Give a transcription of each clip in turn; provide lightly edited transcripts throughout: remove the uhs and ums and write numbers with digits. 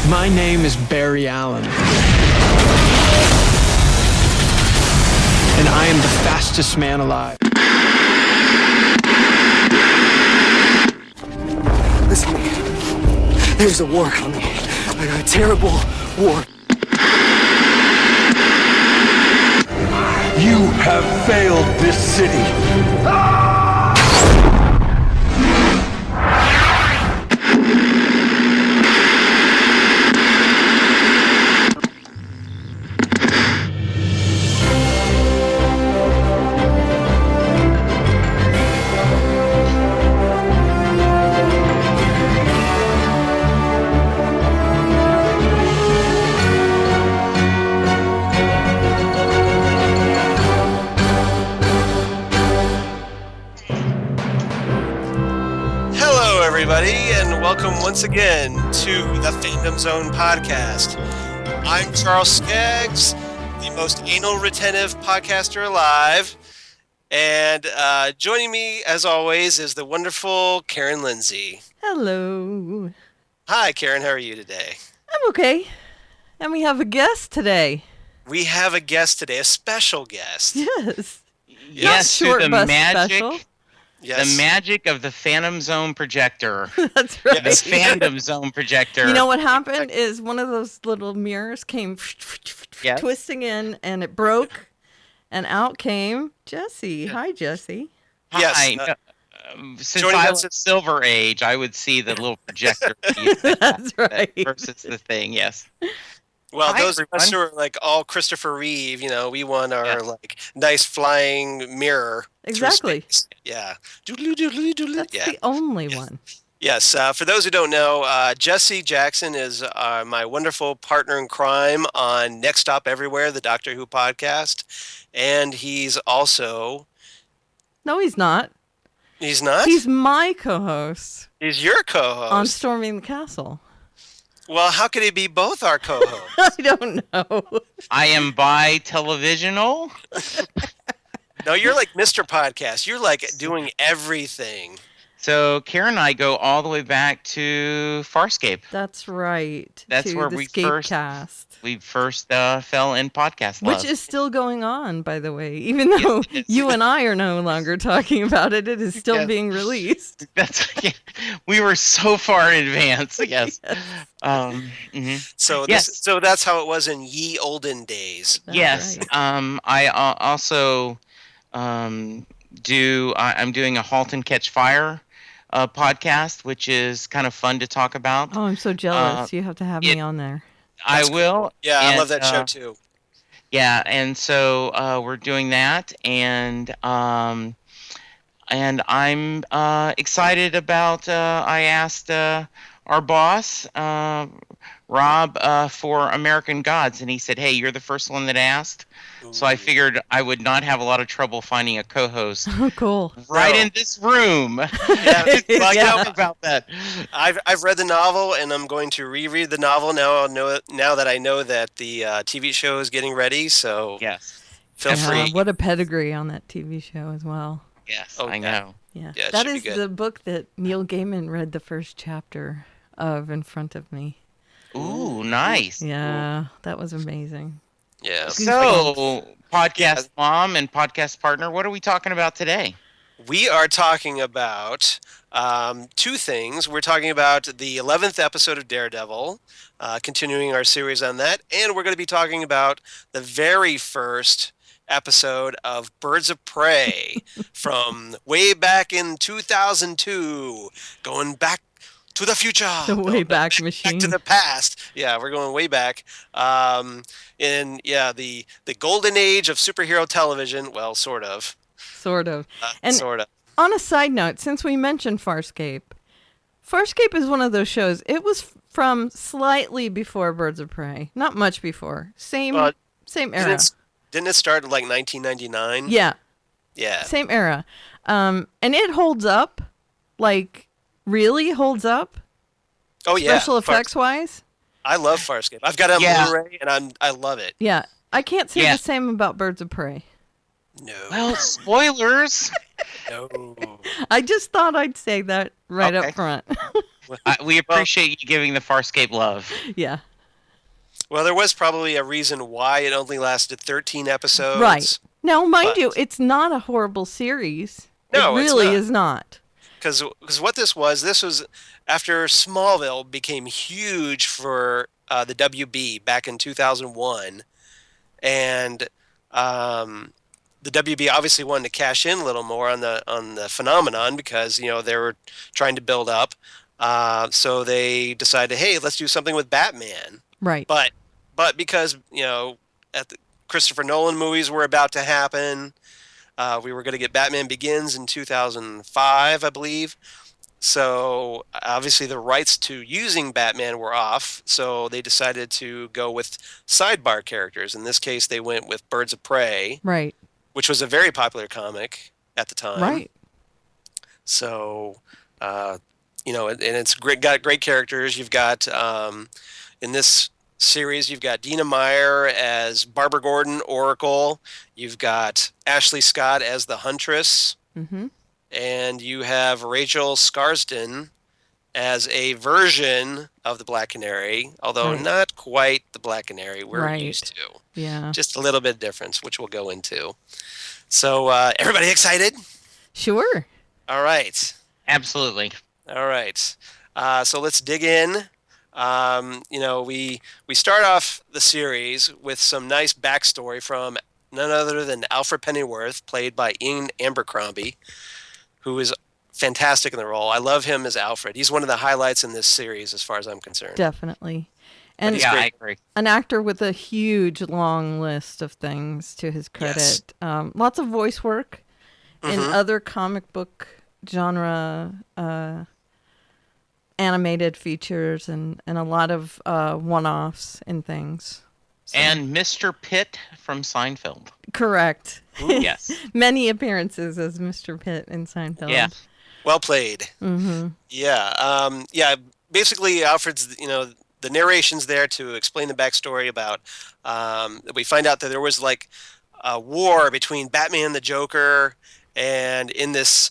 My name is Barry Allen. And I am the fastest man alive. Listen to me. There's a war coming. A terrible war. You have failed this city. Everybody, and welcome once again to the Fandom Zone podcast. I'm Charles Skaggs, the most anal retentive podcaster alive, and joining me, as always, is the wonderful Karen Lindsay. Hello. Hi, Karen. How are you today? I'm okay. And we have a guest today. We have a guest today, a special guest. Yes. Yes, Not short the bus magic. special. Yes. The magic of the Phantom Zone projector. That's right. The Fandom Zone projector. You know what happened is one of those little mirrors came Yes. twisting in, and it broke, and out came Jesse. Hi, Jesse. Yes, Since joining I us- was Silver Age, I would see the little projector That's right. versus the thing. Yes. Well, Hi, those of us who everyone. are like all Christopher Reeve, we won our Yes. like nice flying mirror. through Exactly. space. Yeah. Doodly doodly doodly. That's Yeah. the only one. Yes, for those who don't know, Jesse Jackson is my wonderful partner in crime on Next Stop Everywhere, the Doctor Who podcast. And he's also... No, he's not. He's not? He's my co-host He's your co-host. on Storming the Castle. Well, how could he be both our co-hosts? I don't know. I am bi-televisional. No, you're like Mr. Podcast. You're like doing everything. So Karen and I go all the way back to Farscape. That's right. That's to where the we first- Scapecast. We first fell in podcast love. Which is still going on, by the way. Even though Yes, it is. you and I are no longer talking about it, it is still Yes. being released. We were so far in advance. Yes. Yes. Mhm. So Yes. so that's how it was in ye olden days. That's Yes. right. I also I'm doing a Halt and Catch Fire podcast, which is kind of fun to talk about. Oh, I'm so jealous. You have to have me on there. I That's will. Yeah, I and, love that show too. Yeah, and so we're doing that, and I'm excited about. I asked our boss, Rob, for American Gods, and he said, "Hey, you're the first one that asked." So I figured I would not have a lot of trouble finding a co-host Oh, cool. right No. in this room. Yeah, Like, Yeah. how about that? I've read the novel, and I'm going to reread the novel now. Now that I know that the TV show is getting ready, so Yes, feel free. What a pedigree on that TV show as well. yes, Oh, I yeah. know. Yeah. Yeah, it That should be is good. the book that Neil Gaiman read the first chapter of in front of me. Ooh, nice. Yeah, that was amazing. Yeah. So, podcast mom and podcast partner, what are we talking about today? We are talking about two things. We're talking about the 11th episode of Daredevil, continuing our series on that, and we're going to be talking about the very first episode of Birds of Prey from way back in 2002, going back to the future. The Wayback Back Machine. to the past. Yeah, we're going way back. In the golden age of superhero television. Well, sort of. Sort of. And Sort of. on a side note, since we mentioned Farscape is one of those shows. It was from slightly before Birds of Prey, not much before. Same era. Didn't it start in like 1999? Yeah, Yeah. same era. And it holds up, like really holds up. Oh yeah. Special effects wise. I love Farscape. I've got it on Yeah. Blu-ray, and I love it. Yeah, I can't say Yeah. the same about Birds of Prey. No. Well, spoilers. No. I just thought I'd say that right Okay. up front. We appreciate you giving the Farscape love. Yeah. Well, there was probably a reason why it only lasted 13 episodes. Right. Now, mind but- you, it's not a horrible series. No, it it's really not. is not. Because what this was after Smallville became huge for the WB back in 2001, and the WB obviously wanted to cash in a little more on the phenomenon because they were trying to build up. So they decided, hey, let's do something with Batman. Right. But because at the Christopher Nolan movies were about to happen, we were going to get Batman Begins in 2005, I believe. So obviously the rights to using Batman were off, so they decided to go with sidebar characters. In this case, they went with Birds of Prey, Right. which was a very popular comic at the time. Right. So, and it's got great characters. You've got in this series, you've got Dina Meyer as Barbara Gordon, Oracle. You've got Ashley Scott as the Huntress. Mm-hmm. And you have Rachel Scarsden as a version of the Black Canary, although Right. not quite the Black Canary we're Right. used to. Yeah. Just a little bit of difference, which we'll go into. So, everybody excited? Sure. All right. Absolutely. All right. So let's dig in. We start off the series with some nice backstory from none other than Alfred Pennyworth, played by Ian Abercrombie, who is fantastic in the role. I love him as Alfred. He's one of the highlights in this series as far as I'm concerned. Definitely. And Yeah, I agree. an actor with a huge, long list of things to his credit. Yes. Lots of voice work in Mhm. other comic book genre animated features and a lot of one-offs and things. So- And Mr. Pitt from Seinfeld. Correct. Yes. Many appearances as Mr. Pitt in Seinfeld. Yeah. Well played. Mm-hmm. Yeah. Basically, Alfred's, the narration's there to explain the backstory about. We find out that there was like a war between Batman and the Joker, and in this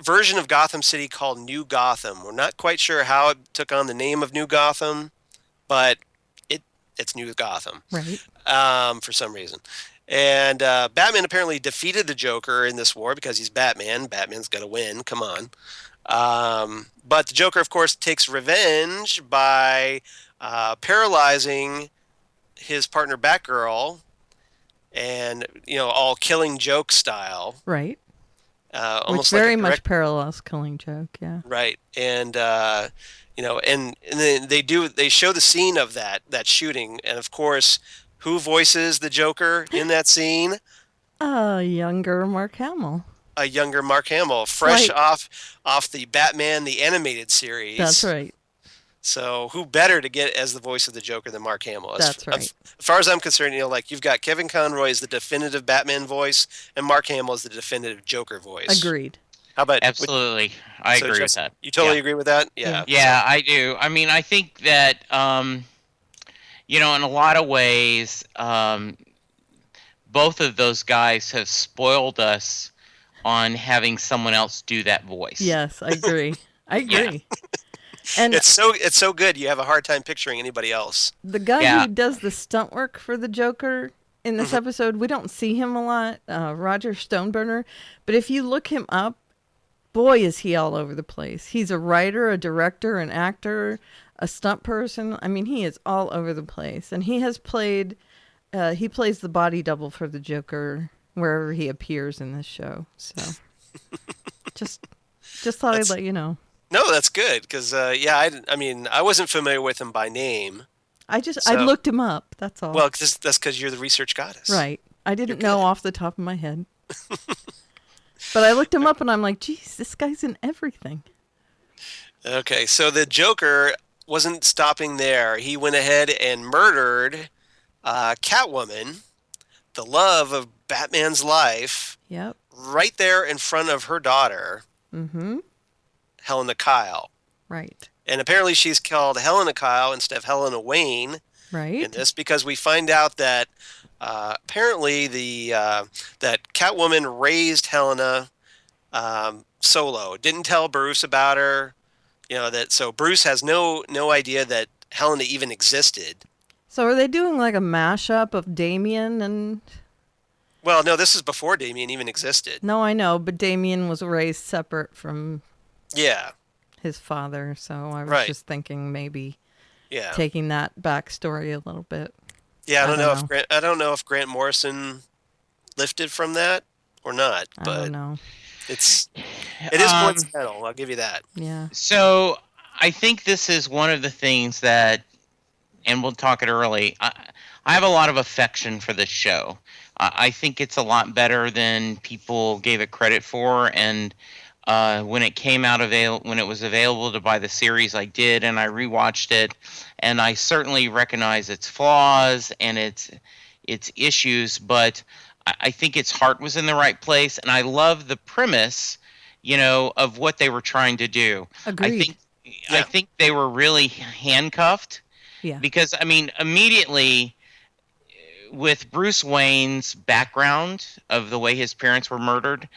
version of Gotham City called New Gotham. We're not quite sure how it took on the name of New Gotham, but it's New Gotham. Right. For some reason. And Batman apparently defeated the Joker in this war because he's Batman. Batman's got to win. Come on. But the Joker, of course, takes revenge by paralyzing his partner Batgirl and, all Killing Joke style. Right. Almost Which like very a much direct- parallels Killing Joke, yeah. Right. And, and then they show the scene of that shooting. And, of course, who voices the Joker in that scene? A younger Mark Hamill. A younger Mark Hamill, fresh Right. off the Batman the Animated Series. That's right. So who better to get as the voice of the Joker than Mark Hamill? That's right. As far as I'm concerned, you've got Kevin Conroy as the definitive Batman voice, and Mark Hamill as the definitive Joker voice. Agreed. How about Absolutely. I so agree with Justin, that. You totally Yeah. agree with that? Yeah. Yeah, I do. I mean, I think that, in a lot of ways, both of those guys have spoiled us on having someone else do that voice. Yes, I agree. I Yeah. agree. And It's so good. You have a hard time picturing anybody else. the guy Yeah. who does the stunt work for the Joker in this episode, we don't see him a lot, Roger Stoneburner. But if you look him up, boy, is he all over the place. He's a writer, a director, an actor, a stunt person. I mean, he is all over the place. And he has played, he plays the body double for the Joker wherever he appears in this show. So just thought I'd let you know. No, that's good because I wasn't familiar with him by name. I So- looked him up. That's all. Well, that's because you're the research goddess. Right. I didn't You're know good. off the top of my head. But I looked him up and I'm like, geez, this guy's in everything. Okay, so the Joker wasn't stopping there. He went ahead and murdered Catwoman, the love of Batman's life, Yep. right there in front of her daughter, Mm-hmm. Helena Kyle. Right. And apparently she's called Helena Kyle instead of Helena Wayne Right. in this because we find out that apparently that Catwoman raised Helena solo. Didn't tell Bruce about her So Bruce has no idea that Helena even existed. So are they doing like a mashup of Damien and... Well, no, this is before Damien even existed. No, I know, but Damien was raised separate from Yeah. his father, so I was Right. just thinking maybe Yeah. taking that backstory a little bit. Yeah, I don't know if Grant Morrison lifted from that or not, I but don't know. it is coincidental. I'll give you that. Yeah. So I think this is one of the things that, and we'll talk it early. I have a lot of affection for this show. I think it's a lot better than people gave it credit for. And when it came out when it was available to buy the series, I did, and I rewatched it, and I certainly recognize its flaws and its issues, but I think its heart was in the right place, and I love the premise, of what they were trying to do. Agreed. I think they were really handcuffed. Yeah. Because, I mean, immediately with Bruce Wayne's background of the way his parents were murdered,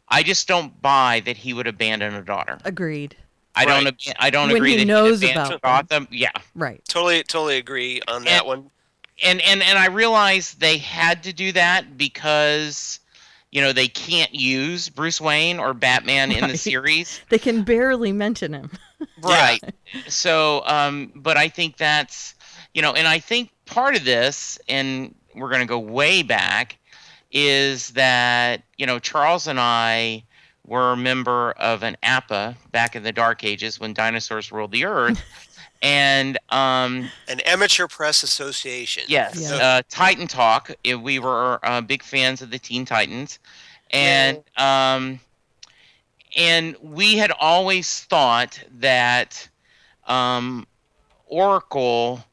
I just don't buy that he would abandon a daughter. Agreed. I don't When agree he that knows he abandoned about Gotham. Yeah. Right. Totally agree on that one. And I realize they had to do that because they can't use Bruce Wayne or Batman in the Right. series. They can barely mention him. Right. So, but I think that's, and I think part of this, and we're going to go way back, is that, Charles and I were a member of an APA back in the Dark Ages when dinosaurs ruled the earth. And An amateur press association. yes, Yeah. Titan Talk. We were big fans of the Teen Titans, and and we had always thought that Oracle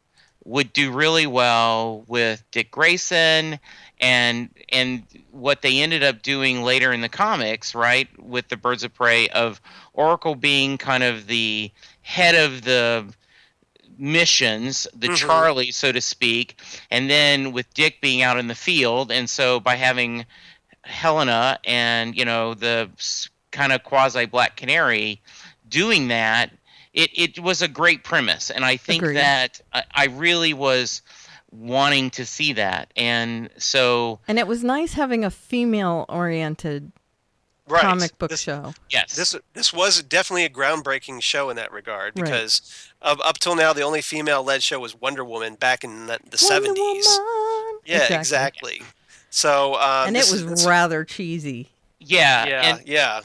would do really well with Dick Grayson, and what they ended up doing later in the comics, right, with the Birds of Prey, of Oracle being kind of the head of the missions, the Charlie, so to speak, and then with Dick being out in the field, and so by having Helena and the kind of quasi Black Canary doing that, it was a great premise, and I think Agreed. that I really was wanting to see that, and so And it was nice having a female-oriented comic book show. yes, This was definitely a groundbreaking show in that regard, Right. because up till now the only female-led show was Wonder Woman back in the Wonder 70s. Woman. Yeah, exactly. So And it was rather cheesy. yeah, yeah.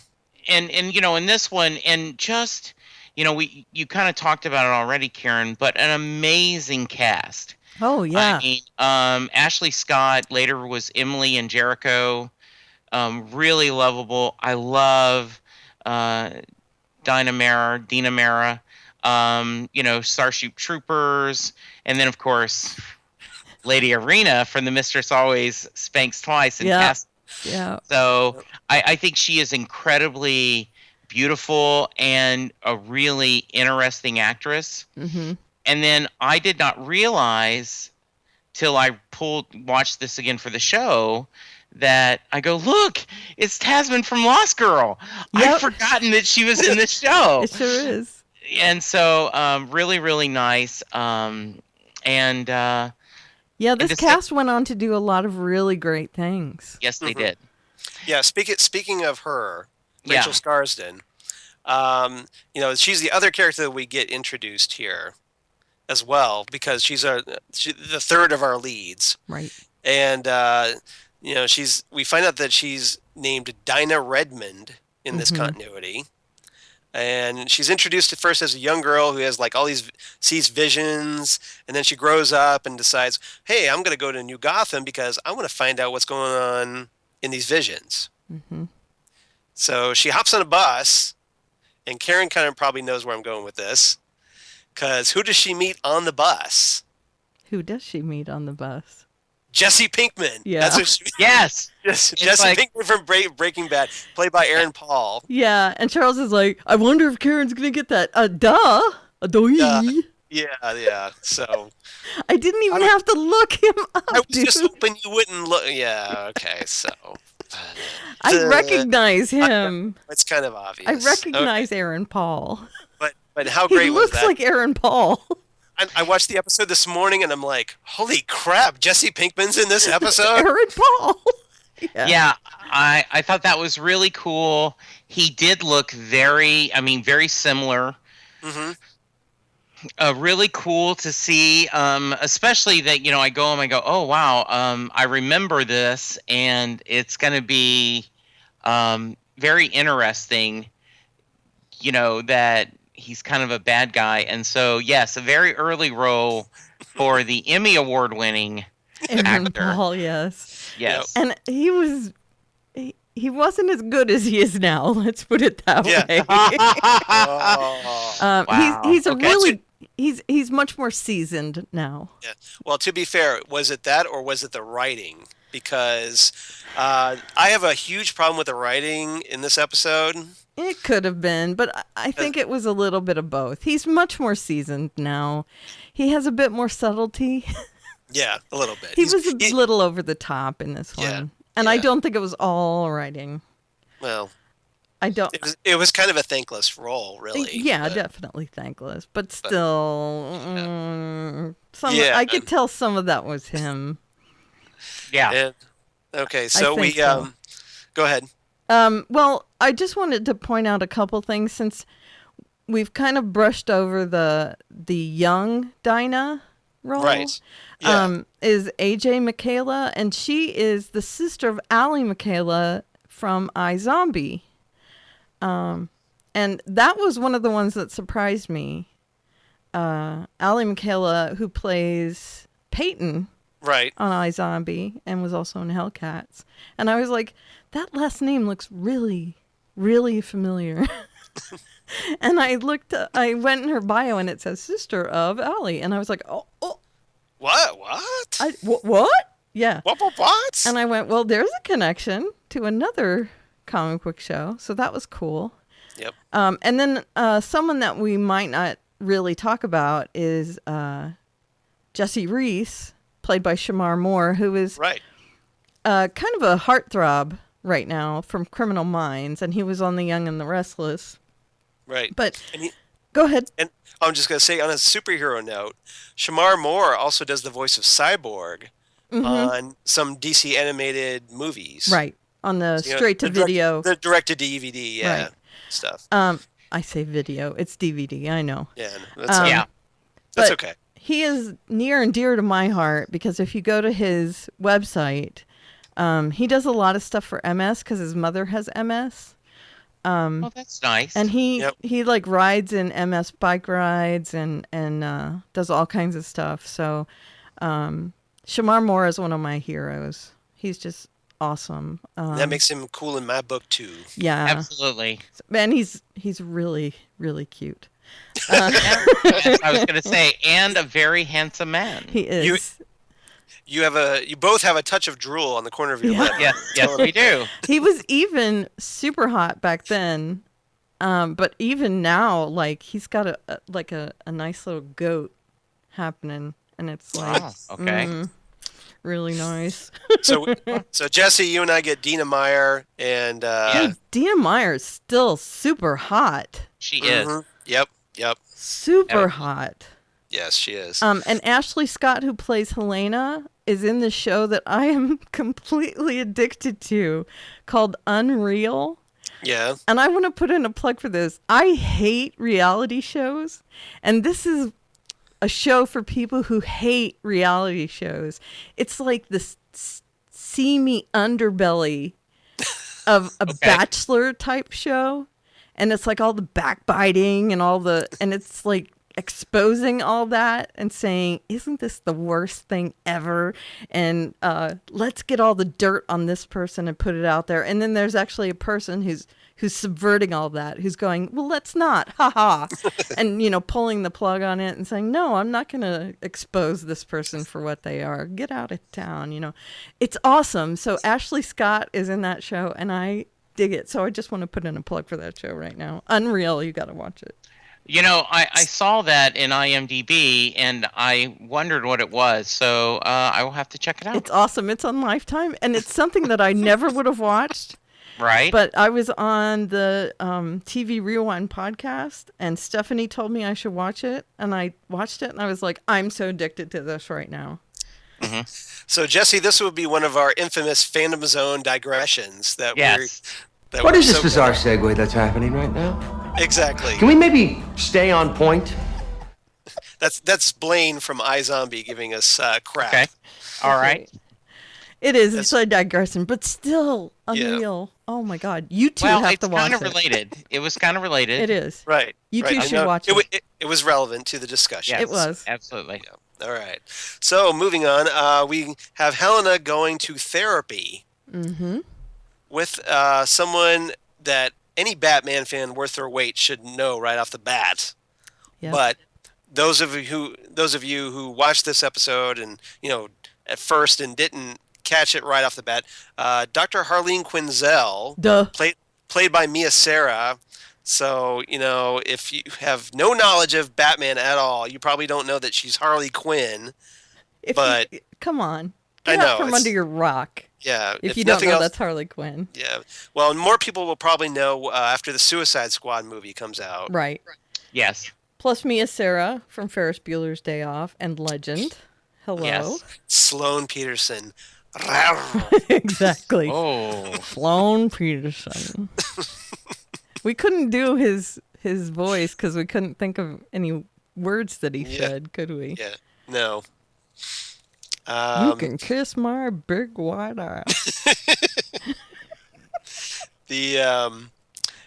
and in this one, and just you kind of talked about it already, Karen, but an amazing cast. Oh, yeah. I mean, Ashley Scott later was Emily and Jericho. Really lovable. I love Dina Mara. Starship Troopers, and then of course Lady Arena from The Mistress Always Spanks Twice. And Yeah. So I think she is incredibly beautiful and a really interesting actress. Mm-hmm. And then I did not realize till I watched this again for the show that I go, look, it's Tasman from Lost Girl. Yep. I'd forgotten that she was in this show. It sure is. And so really, really nice. Yeah, this cast went on to do a lot of really great things. Yes, they did. Yeah, speaking of her, Rachel Scarsden, she's the other character that we get introduced here as well, because she's the third of our leads. Right. And we find out that she's named Dinah Redmond in this continuity. And she's introduced at first as a young girl who has sees visions, and then she grows up and decides, hey, I'm going to go to New Gotham because I want to find out what's going on in these visions. Mm-hmm. So she hops on a bus, and Karen kind of probably knows where I'm going with this, because who does she meet on the bus? Who does she meet on the bus? Jesse Pinkman. Yeah. That's who she, Yes. Jesse Pinkman from Breaking Bad, played by Aaron Paul. Yeah, and Charles is like, I wonder if Karen's going to get that. Duh. Yeah. So I didn't even have to look him up, I was dude. just hoping you wouldn't look. Yeah, okay, so. I recognize him. It's kind of obvious. I recognize Aaron Paul. But But how He great was looks that? like Aaron Paul. I watched the episode this morning, and I'm like, holy crap, Jesse Pinkman's in this episode? Aaron Paul. Yeah, I thought that was really cool. He did look very similar. Mm-hmm. Really cool to see, especially that, I go home and go, oh, wow, I remember this, and it's going to be very interesting, that he's kind of a bad guy. And so, yes, a very early role for the Emmy Award-winning Aaron actor. Paul, yes. Yes. And he wasn't as good as he is now. Let's put it that Yeah. way. Oh. Wow. He's a Okay. really he's much more seasoned now. Yeah. Well, to be fair, was it that or was it the writing? Because I have a huge problem with the writing in this episode. It could have been, but I think it was a little bit of both. He's much more seasoned now. He has a bit more subtlety. Yeah, a little bit. He was a little over the top in this one. Yeah, And I yeah. don't think it was all writing. Well, I don't. it was kind of a thankless role, really. Yeah, but- definitely thankless, but still, Yeah. I could tell some of that was him. Yeah. And, okay, so think we so. go ahead. Well, I just wanted to point out a couple things since we've kind of brushed over the young Dinah role. Right. Yeah. Is AJ Michaela, and she is the sister of Allie Michaela from iZombie. And that was one of the ones that surprised me. Allie Michaela, who plays Peyton Right. on iZombie and was also in Hellcats. And I was like, that last name looks really, really familiar. And I went in her bio and it says sister of Allie. And I was like, oh, What? what? Yeah. What? And I went, well, there's a connection to another comic book show. So that was cool. Yep. And then someone that we might not really talk about is Jesse Reese, played by Shamar Moore, who is Right. kind of a heartthrob right now from Criminal Minds. And he was on The Young and the Restless. Right. But And go ahead. And I'm just going to say, on a superhero note, Shamar Moore also does the voice of Cyborg on some DC animated movies. Right. On the You know, straight to video. The direct to DVD, yeah, Right. stuff. I say video. It's DVD. I know. Yeah, that's, Yeah. that's but okay. He is near and dear to my heart because if you go to his website, he does a lot of stuff for MS because his mother has MS. Oh, that's nice. And he Yep. like rides in MS bike rides and does all kinds of stuff. So Shamar Moore is one of my heroes. He's just awesome. That makes him cool in my book too. Yeah. Absolutely. And he's really, really cute. Yes, I was going to say, and a very handsome man. He is. You both have a touch of drool on the corner of your Yeah. lip. Yes, we do. He was even super hot back then. But even now, like he's got a nice little goat happening. And it's like Oh, okay. really nice. So Jesse, you and I get Dina Meyer and Hey, Dina Meyer is still super hot. She is. mhm. Yep. Super Yep. hot. Yes, she is. And Ashley Scott, who plays Helena, is in the show that I am completely addicted to called Unreal. Yeah. And I want to put in a plug for this. I hate reality shows. And this is a show for people who hate reality shows. It's like this seamy underbelly of a Bachelor type show. And it's like all the backbiting and and it's like exposing all that and saying, isn't this the worst thing ever? And let's get all the dirt on this person and put it out there. And then there's actually a person who's subverting all that, who's going, well, let's not, haha. And, pulling the plug on it and saying, no, I'm not going to expose this person for what they are. Get out of town, It's awesome. So Ashley Scott is in that show and I dig it. So I just want to put in a plug for that show right now. Unreal. You got to watch it. I saw that in IMDb, and I wondered what it was, so I will have to check it out. It's awesome. It's on Lifetime, and it's something that I never would have watched Right. But I was on the TV Rewind podcast, and Stephanie told me I should watch it, and I watched it, and I was like, I'm so addicted to this right now. So, Jesse, this would be one of our infamous Fandom Zone digressions that Yes. What is this bizarre segue that's happening right now? Exactly. Can we maybe stay on point? That's Blaine from iZombie giving us crap. Okay. All right. It is. It's a digression, but still unreal. Oh my God. You two Well, have it's to watch kind of it. related. It was kind of related. It is. Right. You right. two I should know. watch it. It was relevant to the discussion. Yes, It was. Absolutely. All right. So moving on, we have Helena going to therapy with someone that any Batman fan worth their weight should know right off the bat. Yep. But those of you who watched this episode and at first and didn't catch it right off the bat, Dr. Harleen Quinzel, Duh. played by Mia Sara. So, if you have no knowledge of Batman at all, you probably don't know that she's Harley Quinn. Come on. I Get out know, from it's- under your rock. Yeah. If you don't nothing know else, that's Harley Quinn. yeah. Well, more people will probably know after the Suicide Squad movie comes out. Right. Yes. Plus Mia Sara from Ferris Bueller's Day Off and Legend. Hello. Yes. Sloane Peterson. Exactly. Oh. Sloane Peterson. We couldn't do his voice because we couldn't think of any words that he said, could we? Yeah. No. You can kiss my big white ass.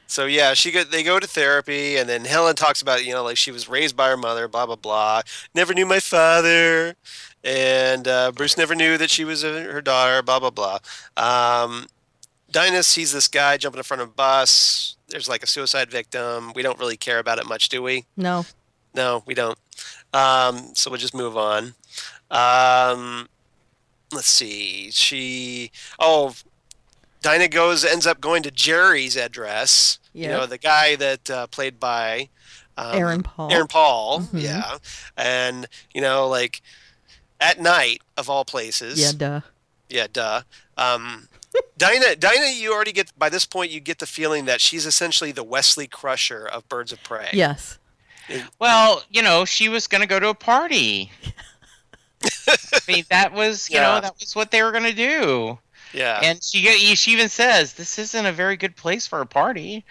So yeah, they go to therapy, and then Helen talks about like she was raised by her mother, blah blah blah. Never knew my father, and Bruce never knew that she was her daughter, blah blah blah. Dinah sees this guy jumping in front of a bus. There's like a suicide victim. We don't really care about it much, do we? No. No, we don't. So we'll just move on. Let's see. Dinah ends up going to Jerry's address. Yeah. The guy that played by Aaron Paul. Aaron Paul, yeah. And like at night of all places. Yeah, duh. Yeah, duh. Dinah, you already get by this point. You get the feeling that she's essentially the Wesley Crusher of Birds of Prey. Yes. Well, she was going to go to a party. I mean, that was, that was what they were going to do. Yeah. And she even says, this isn't a very good place for a party.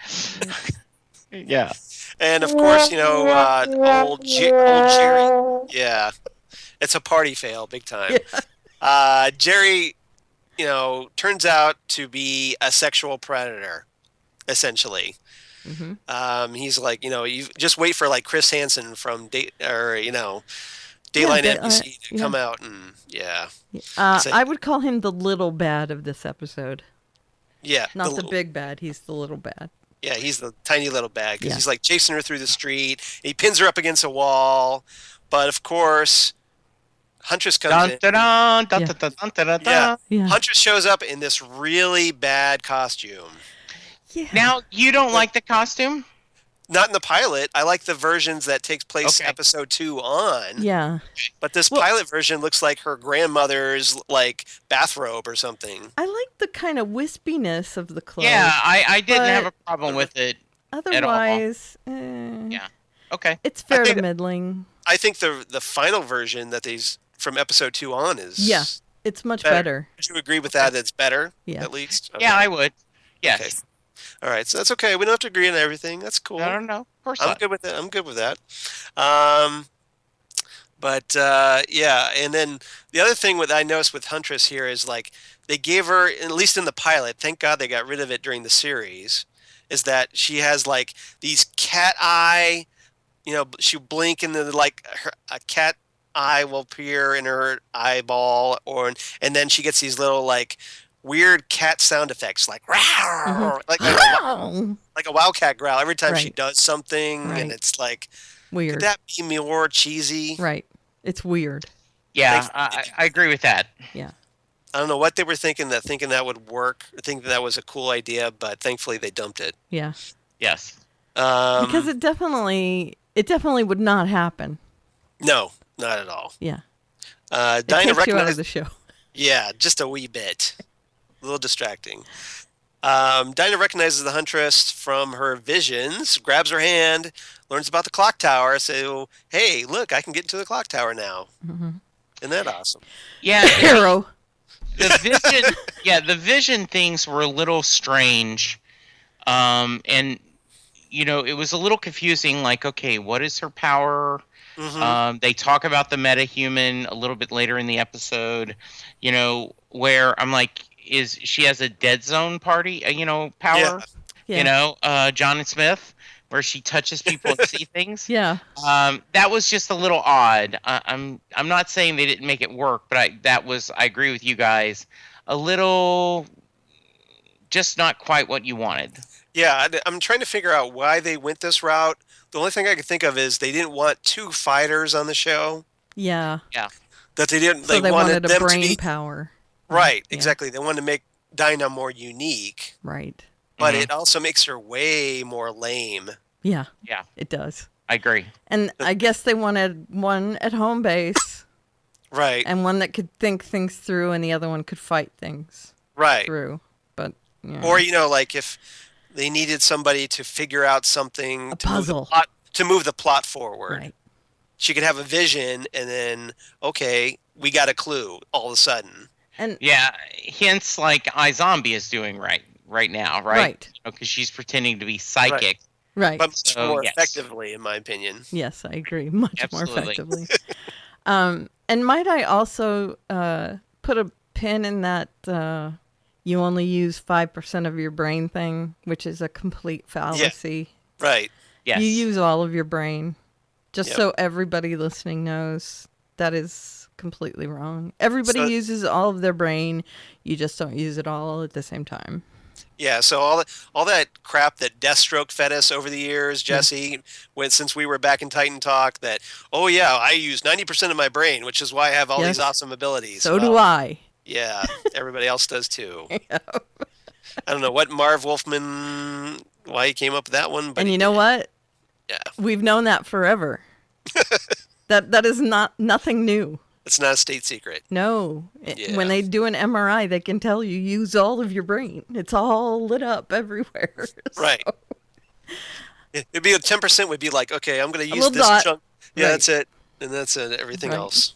Yeah. And of course, old Jerry. Yeah. It's a party fail, big time. Yeah. Jerry, turns out to be a sexual predator, essentially. He's like, you just wait for like Chris Hansen from Dayline NBC to come out and I would call him the little bad of this episode. Yeah. Not the big bad. He's the little bad. Yeah, he's the tiny little bad because he's like chasing her through the street. He pins her up against a wall, but of course, Huntress comes in. Yeah. Huntress shows up in this really bad costume. Yeah. Now, you don't like the costume? Not in the pilot. I like the versions that takes place episode 2 on. Yeah. But this pilot version looks like her grandmother's like bathrobe or something. I like the kind of wispiness of the clothes. Yeah, I didn't have a problem with it. Otherwise, yeah. Okay. It's fair to middling. I think the final version that from episode 2 on is it's much better. Would you agree with that? It's better, at least? Okay. Yeah, I would. Yes. Okay. All right, so that's okay. We don't have to agree on everything. That's cool. No. Of course I'm not. good with that. I'm good with that. And then the other thing I noticed with Huntress here is like they gave her, at least in the pilot, thank God they got rid of it during the series, is that she has like these cat eye, she'll blink and then like a cat eye will appear in her eyeball, and then she gets these little like weird cat sound effects like like a wildcat growl every time she does something, and it's like weird. Could that be more cheesy? Right. It's weird. Yeah, I agree with that. Yeah. I don't know what they were thinking that would work. I think that was a cool idea, but thankfully they dumped it. Yeah. Yes. Because it definitely would not happen. No, not at all. Yeah. Dinah takes you out recognized of the show. Yeah, just a wee bit. A little distracting. Dinah recognizes the Huntress from her visions, grabs her hand, learns about the clock tower. So, hey, look, I can get into the clock tower now. Isn't that awesome? Yeah, Arrow. the vision. Yeah, the vision things were a little strange, and it was a little confusing. Like, okay, what is her power? They talk about the metahuman a little bit later in the episode, where I'm like, is she has a dead zone party, power? Yeah. John and Smith, where she touches people and see things. Yeah. That was just a little odd. I'm not saying they didn't make it work, but I agree with you guys, a little, just not quite what you wanted. Yeah, I'm trying to figure out why they went this route. The only thing I could think of is they didn't want two fighters on the show. Yeah. That they didn't. So they wanted a them brain to be power. right. Yeah. Exactly. They wanted to make Dinah more unique, Right. but it also makes her way more lame. Yeah. Yeah, It does. I agree. And I guess they wanted one at home base Right. and one that could think things through and the other one could fight things Right. through. But Or like if they needed somebody to figure out something to puzzle. move the plot forward. Right. She could have a vision, and then okay, we got a clue all of a sudden. And Yeah, hints like iZombie is doing right now, right? Right. Because she's pretending to be psychic. right. But much So, more yes. effectively, in my opinion. Yes, I agree. Much more Absolutely. effectively. And might I also put a pin in that you only use 5% of your brain thing, which is a complete fallacy. Right. Yes. You use all of your brain. Just Yep. so everybody listening knows, that is completely wrong. Everybody So- uses all of their brain. You just don't use it all at the same time. Yeah. So all that crap that Deathstroke fed us over the years, Jesse, since we were back in Titan Talk, that I use 90% of my brain, which is why I have all Yes. these awesome abilities. So do I. Yeah, everybody else does too. I don't know what Marv Wolfman, why he came up with that one, but And he you know did. what? Yeah, We've known that forever. that is nothing new. it's not a state secret. No. Yeah. When they do an MRI, they can tell you use all of your brain. It's all lit up everywhere. Right. It'd be 10% would be like, okay, I'm going to use little this dot. chunk. Yeah, Right. that's it, and that's it. Everything Right. else.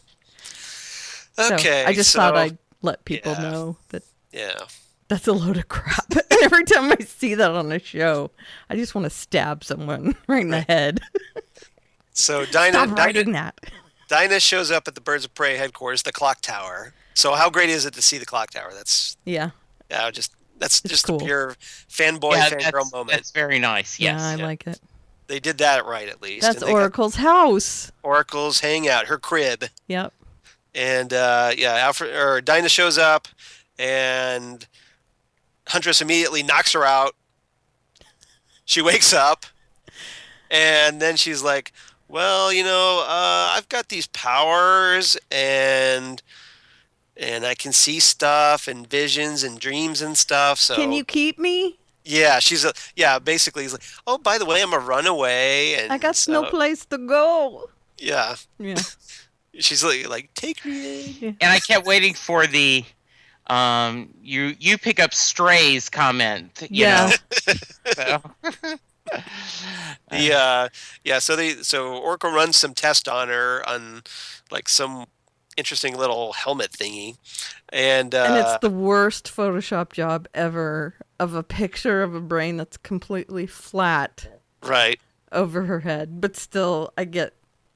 So Okay. I just thought I'd let people yeah. know that Yeah. that's a load of crap. And every time I see that on a show, I just want to stab someone right in the head. So Stop writing that. Dinah shows up at the Birds of Prey headquarters, the clock tower. So how great is it to see the clock tower? That's Yeah. that's just cool. a pure fanboy, fangirl moment. That's very nice. Yes. Yeah, I like it. They did that right, at least. That's And they got Oracle's house. Oracle's hangout, her crib. Yep. And Dinah shows up, and Huntress immediately knocks her out. She wakes up, and then she's like, "Well, I've got these powers, and I can see stuff and visions and dreams and stuff. So Can you keep me? Yeah, basically, he's like, oh, by the way, I'm a runaway, and I got so, no place to go. Yeah, Yeah. she's like, take me in. And I kept waiting for the you pick up strays comment. You Yeah. know? So. So Oracle runs some test on her on like some interesting little helmet thingy, and it's the worst Photoshop job ever of a picture of a brain that's completely flat right. over her head. But still, I get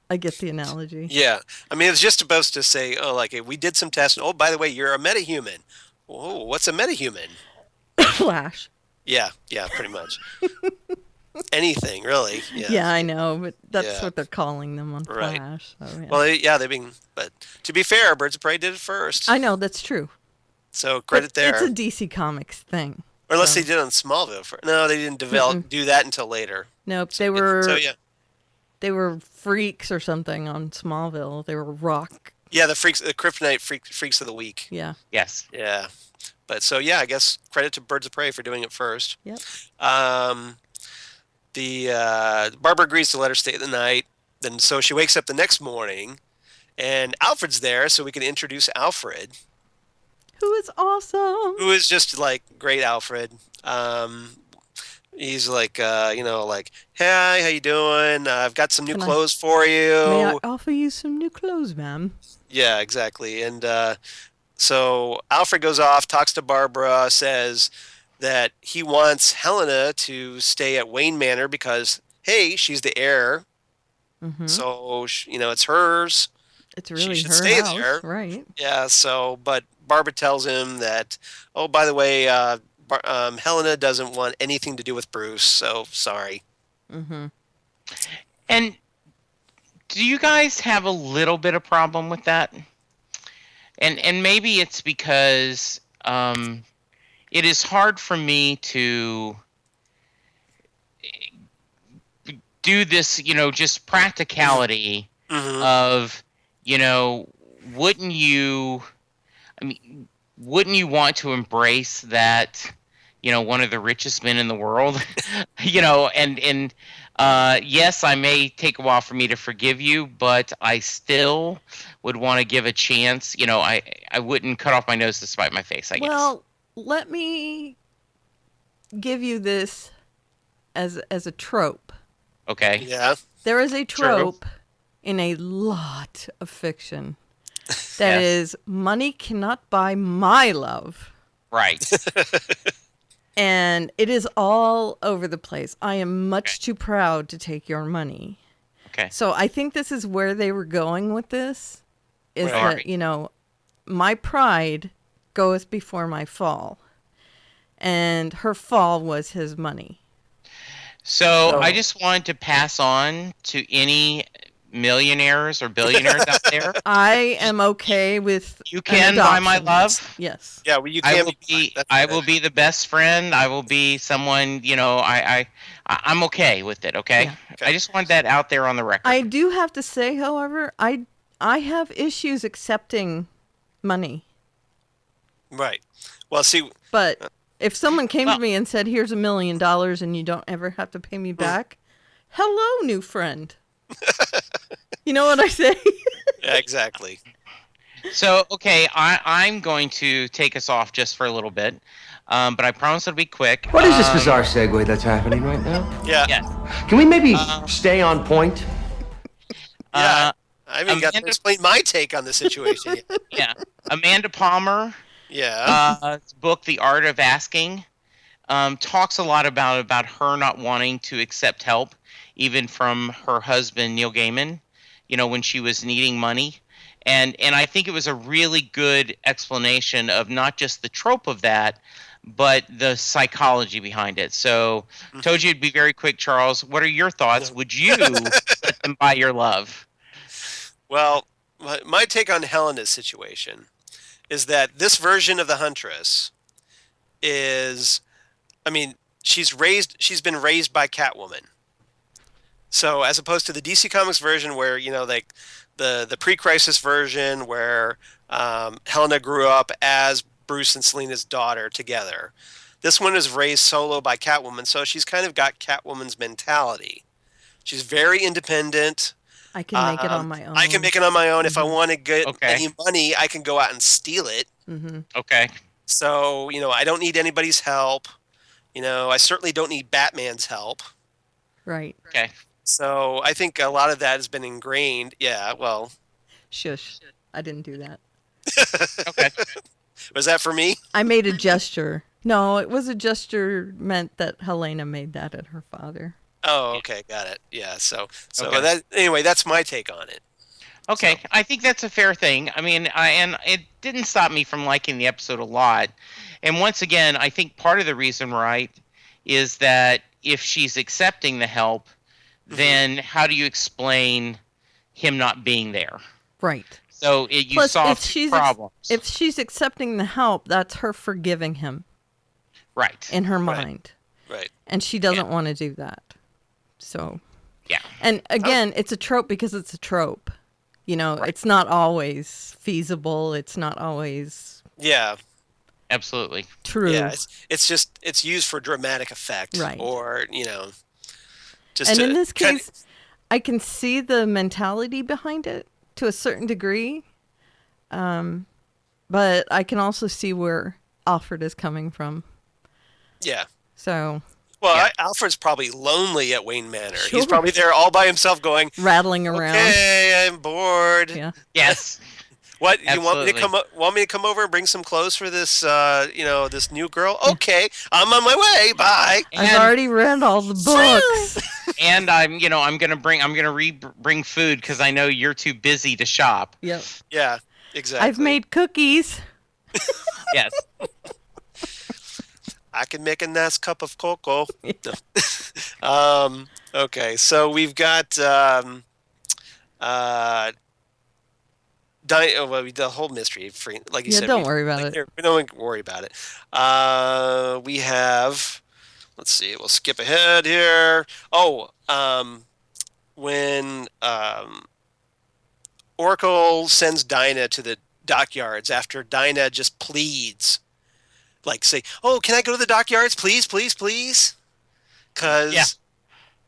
the analogy. Yeah, I mean, it's just supposed to say, oh, like we did some tests. Oh, by the way, you're a metahuman. Oh, what's a metahuman? Flash. Yeah, pretty much. Anything really. Yeah, I know, but that's Yeah. what they're calling them on Right. Flash. So, yeah. Well, they've been. But to be fair, Birds of Prey did it first. I know that's true. So credit But there. It's a DC Comics thing. Or unless so- they did it on Smallville. No, they didn't do that until later. Nope, they were So yeah. they were freaks or something on Smallville. They were rock. Yeah, the Kryptonite freaks of the week. Yeah. Yes. Yeah. But so yeah, I guess credit to Birds of Prey for doing it first. Yep. Barbara agrees to let her stay the night. Then so she wakes up the next morning, and Alfred's there, so we can introduce Alfred. who is awesome. Who is just like great Alfred. He's like, like, hey, how you doing? I've got some new Can I- clothes for May I you. offer you some new clothes, ma'am? Yeah, exactly. And so Alfred goes off, talks to Barbara, says that he wants Helena to stay at Wayne Manor because, hey, she's the heir. Mm-hmm. So, it's hers. It's She really should her stay house, there. right? Yeah, but Barbara tells him that, oh, by the way, Helena doesn't want anything to do with Bruce, so sorry. Mm-hmm. And do you guys have a little bit of problem with that? And maybe it's because it is hard for me to do this, just practicality Mm-hmm. of, wouldn't you, wouldn't you want to embrace that, one of the richest men in the world, and yes, I may take a while for me to forgive you, but I still would want to give a chance. I wouldn't cut off my nose to spite my face, I guess. Well, let me give you this as a trope. Okay. Yeah. There is a trope in a lot of fiction that is money cannot buy my love. Right. And it is all over the place. I am much too proud to take your money. Okay. So I think this is where they were going with this, is Right. that, my pride goeth before my fall. And her fall was his money. So I just wanted to pass on to any millionaires or billionaires out there. I am okay with You an can buy my adoption. love. Yes. Yeah, well, you I can will be. be. That's I good. will be the best friend. I will be someone. I'm okay with it. Okay. Yeah. Okay. I just want that out there on the record. I do have to say, however, I have issues accepting money. Right. Well, see, But if someone came Well- to me and said, "Here's $1 million and you don't ever have to pay me back," hello, new friend. You know what I say? yeah, exactly. So okay, I'm going to take us off just for a little bit, but I promise it'll be quick. What is this bizarre segue that's happening right now? Yeah. Yes. Can we maybe stay on point? Yeah. I haven't got to Amanda- explain my take on the situation yet. Yeah. Amanda Palmer. Yeah. Book The Art of Asking talks a lot about her not wanting to accept help, even from her husband Neil Gaiman. When she was needing money, and I think it was a really good explanation of not just the trope of that, but the psychology behind it. So, told you it'd be very quick, Charles. What are your thoughts? Would you let them buy your love? Well, my take on Helena's situation is that this version of the Huntress is, she's been raised by Catwoman. So as opposed to the DC Comics version where, like the pre-crisis version where Helena grew up as Bruce and Selina's daughter together. This one is raised solo by Catwoman, so she's kind of got Catwoman's mentality. She's very independent. I can make it on my own. I can make it on my own. If I Mhm. want to get Okay. any money, I can go out and steal it. Mm-hmm. Okay. So, I don't need anybody's help. I certainly don't need Batman's help. Right. Okay. So I think a lot of that has been ingrained. Yeah, well. Shush. I didn't do that. Okay. Was that for me? I made a gesture. No, it was a gesture meant that Helena made that at her father. Oh, okay, got it. Yeah, so Okay. that's my take on it. Okay, So- I think that's a fair thing. And it didn't stop me from liking the episode a lot. And once again, I think part of the reason, right, is that if she's accepting the help, then how do you explain him not being there? Right. So you Plus, solve if two she's problems. if she's accepting the help, that's her forgiving him Right. in her Right. mind, Right. and she doesn't want to do that. So, Yeah. and again, it's a trope because it's a trope. It's not always feasible. It's not always Yeah. Absolutely. true. Yeah, it's used for dramatic effect, Right. or just And to in this kinda- case, I can see the mentality behind it to a certain degree. but I can also see where Alfred is coming from. Yeah. So Well, Yeah. Alfred's probably lonely at Wayne Manor. Sure. He's probably there all by himself going, rattling around. "Okay, I'm bored. Yeah. Yes. What, you want me to Absolutely. want me to come over and bring some clothes for this this new girl? Okay, I'm on my way. Bye." I've And- already read all the books. And I'm gonna bring food because I know you're too busy to shop. Yep. Yeah, exactly. I've made cookies. Yes. I can make a nice cup of cocoa. Okay, so we've got the whole mystery, like you Yeah, said. don't worry about it. We don't worry about it. We have, let's see, we'll skip ahead here. Oh, when Oracle sends Dinah to the dockyards after Dinah just pleads, like say, "Oh, can I go to the dockyards, please, please, please?" Because, Yeah.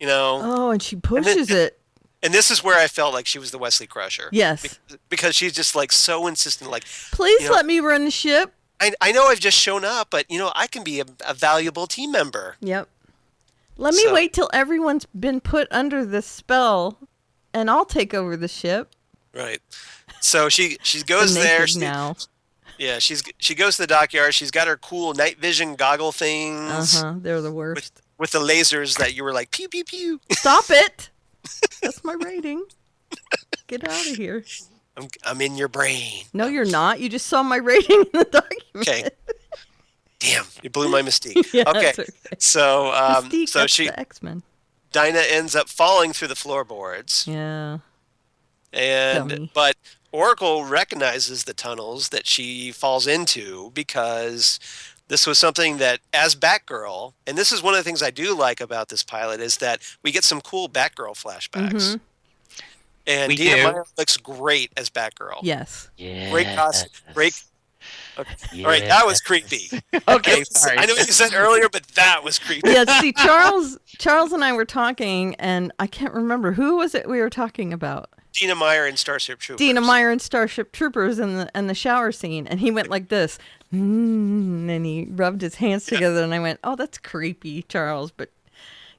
Oh, and she pushes it. And this is where I felt like she was the Wesley Crusher. Yes. Because she's just like so insistent. Like, Please let me run the ship. I know I've just shown up, but I can be a valuable team member. Yep. Let me wait till everyone's been put under this spell, and I'll take over the ship. Right. So she goes there. Now. Yeah, she goes to the dockyard. She's got her cool night vision goggle things. They're the worst. With the lasers that you were like, pew pew pew. Stop it. That's my rating. Get out of here. I'm in your brain. No, you're not. You just saw my rating in the document. Okay. Damn, you blew my mystique. Yeah, Okay. that's okay. So Mystique, so that's she the X-Men. Dinah ends up falling through the floorboards. Yeah. And but Oracle recognizes the tunnels that she falls into because this was something that, as Batgirl, and this is one of the things I do like about this pilot, is that we get some cool Batgirl flashbacks. And We Dina do. Meyer looks great as Batgirl. Yes. Yeah. Great costume. Great. Okay. All right, that was creepy. Okay, sorry. I know what you said earlier, but that was creepy. Yeah, see, Charles and I were talking, and I can't remember. Who was it we were talking about? Dina Meyer in Starship Troopers. Dina Meyer and Starship Troopers in the shower scene, and he went like this, and he rubbed his hands together, and I went, "Oh, that's creepy, Charles." But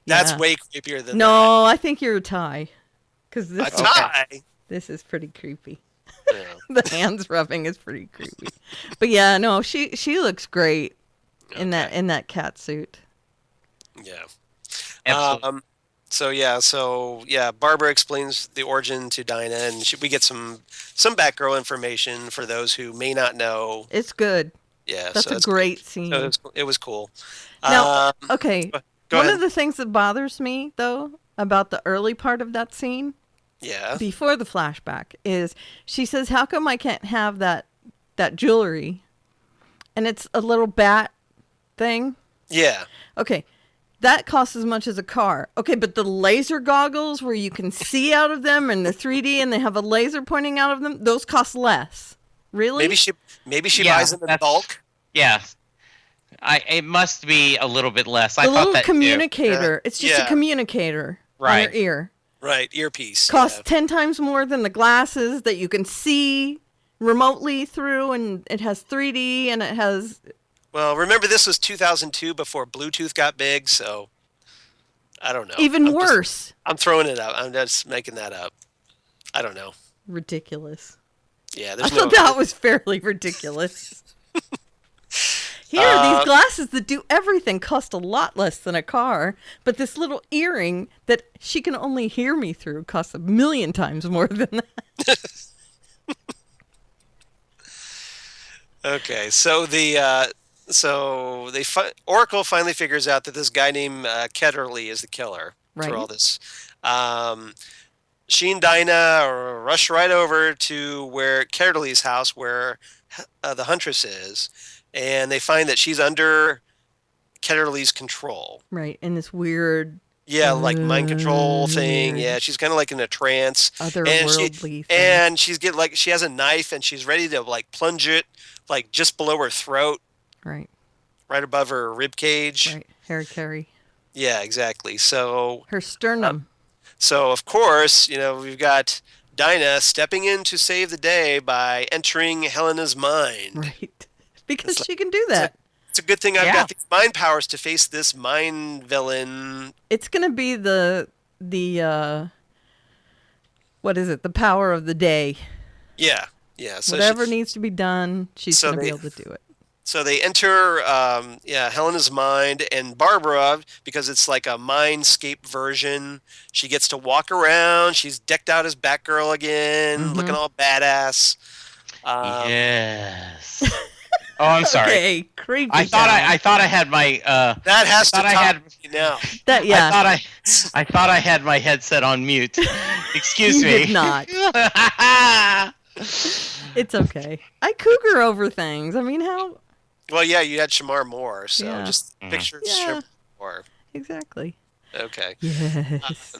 That's yeah. way creepier than that. No, I think you're a tie, because A tie. this is pretty creepy. Yeah. The hands rubbing is pretty creepy. But yeah, no, she looks great in that cat suit. Yeah. Absolutely. So Barbara explains the origin to Dinah, and we get some Batgirl information for those who may not know. It's good. Yeah, That's a great scene. So it was cool. Now, okay. Go One ahead. of the things that bothers me, though, about the early part of that scene, Yeah. before the flashback, is she says, "How come I can't have that jewelry?" And it's a little bat thing. Yeah. Okay. That costs as much as a car. Okay, but the laser goggles where you can see out of them and the 3D and they have a laser pointing out of them, those cost less. Really? Maybe she Yeah, buys them in that's- bulk. Yeah. It must be a little bit less. I the thought little that communicator. Yeah. It's just a Yeah. communicator Right. on your ear. Right, earpiece. Costs yeah. 10 times more than the glasses that you can see remotely through, and it has 3D and it has... Well, remember this was 2002 before Bluetooth got big, so I don't know. Even worse. I'm throwing it out. I'm just making that up. I don't know. Ridiculous. Yeah, I there's thought that was fairly ridiculous. Here, these glasses that do everything cost a lot less than a car, but this little earring that she can only hear me through costs 1,000,000 times more than that. Okay, so Oracle finally figures out that this guy named Ketterly is the killer Right. through all this. She and Dinah rush right over to where Ketterly's house, where the Huntress is, and they find that she's under Ketterly's control. Right, in this weird Yeah, like mind control thing. Yeah, she's kind of like in a trance. otherworldly thing. And she has a knife and she's ready to like plunge it like just below her throat, Right, right above her rib cage. right. Harry Carey. Yeah, exactly. So Her sternum. of course, we've got Dinah stepping in to save the day by entering Helena's mind. Right. Because It's like- she can do that. It's a good thing I've Yeah. got these mind powers to face this mind villain. It's going to be the what is it? The power of the day. Yeah, yeah. So Whatever needs to be done, she's So going to be they- able to do it. So they enter, Helena's mind, and Barbara, because it's like a mindscape version, she gets to walk around. She's decked out as Batgirl again, looking all badass. Yes. Oh, I'm sorry. Okay, creepy. I thought I had my That has to I top had- you now. that. Yeah, I thought I had my headset on mute. Excuse you me. did not. It's okay. I cougar over things. I mean, how Well, yeah, you had Shamar Moore, so Yeah. just picture Yeah. Shamar Moore. exactly? Okay. Yes,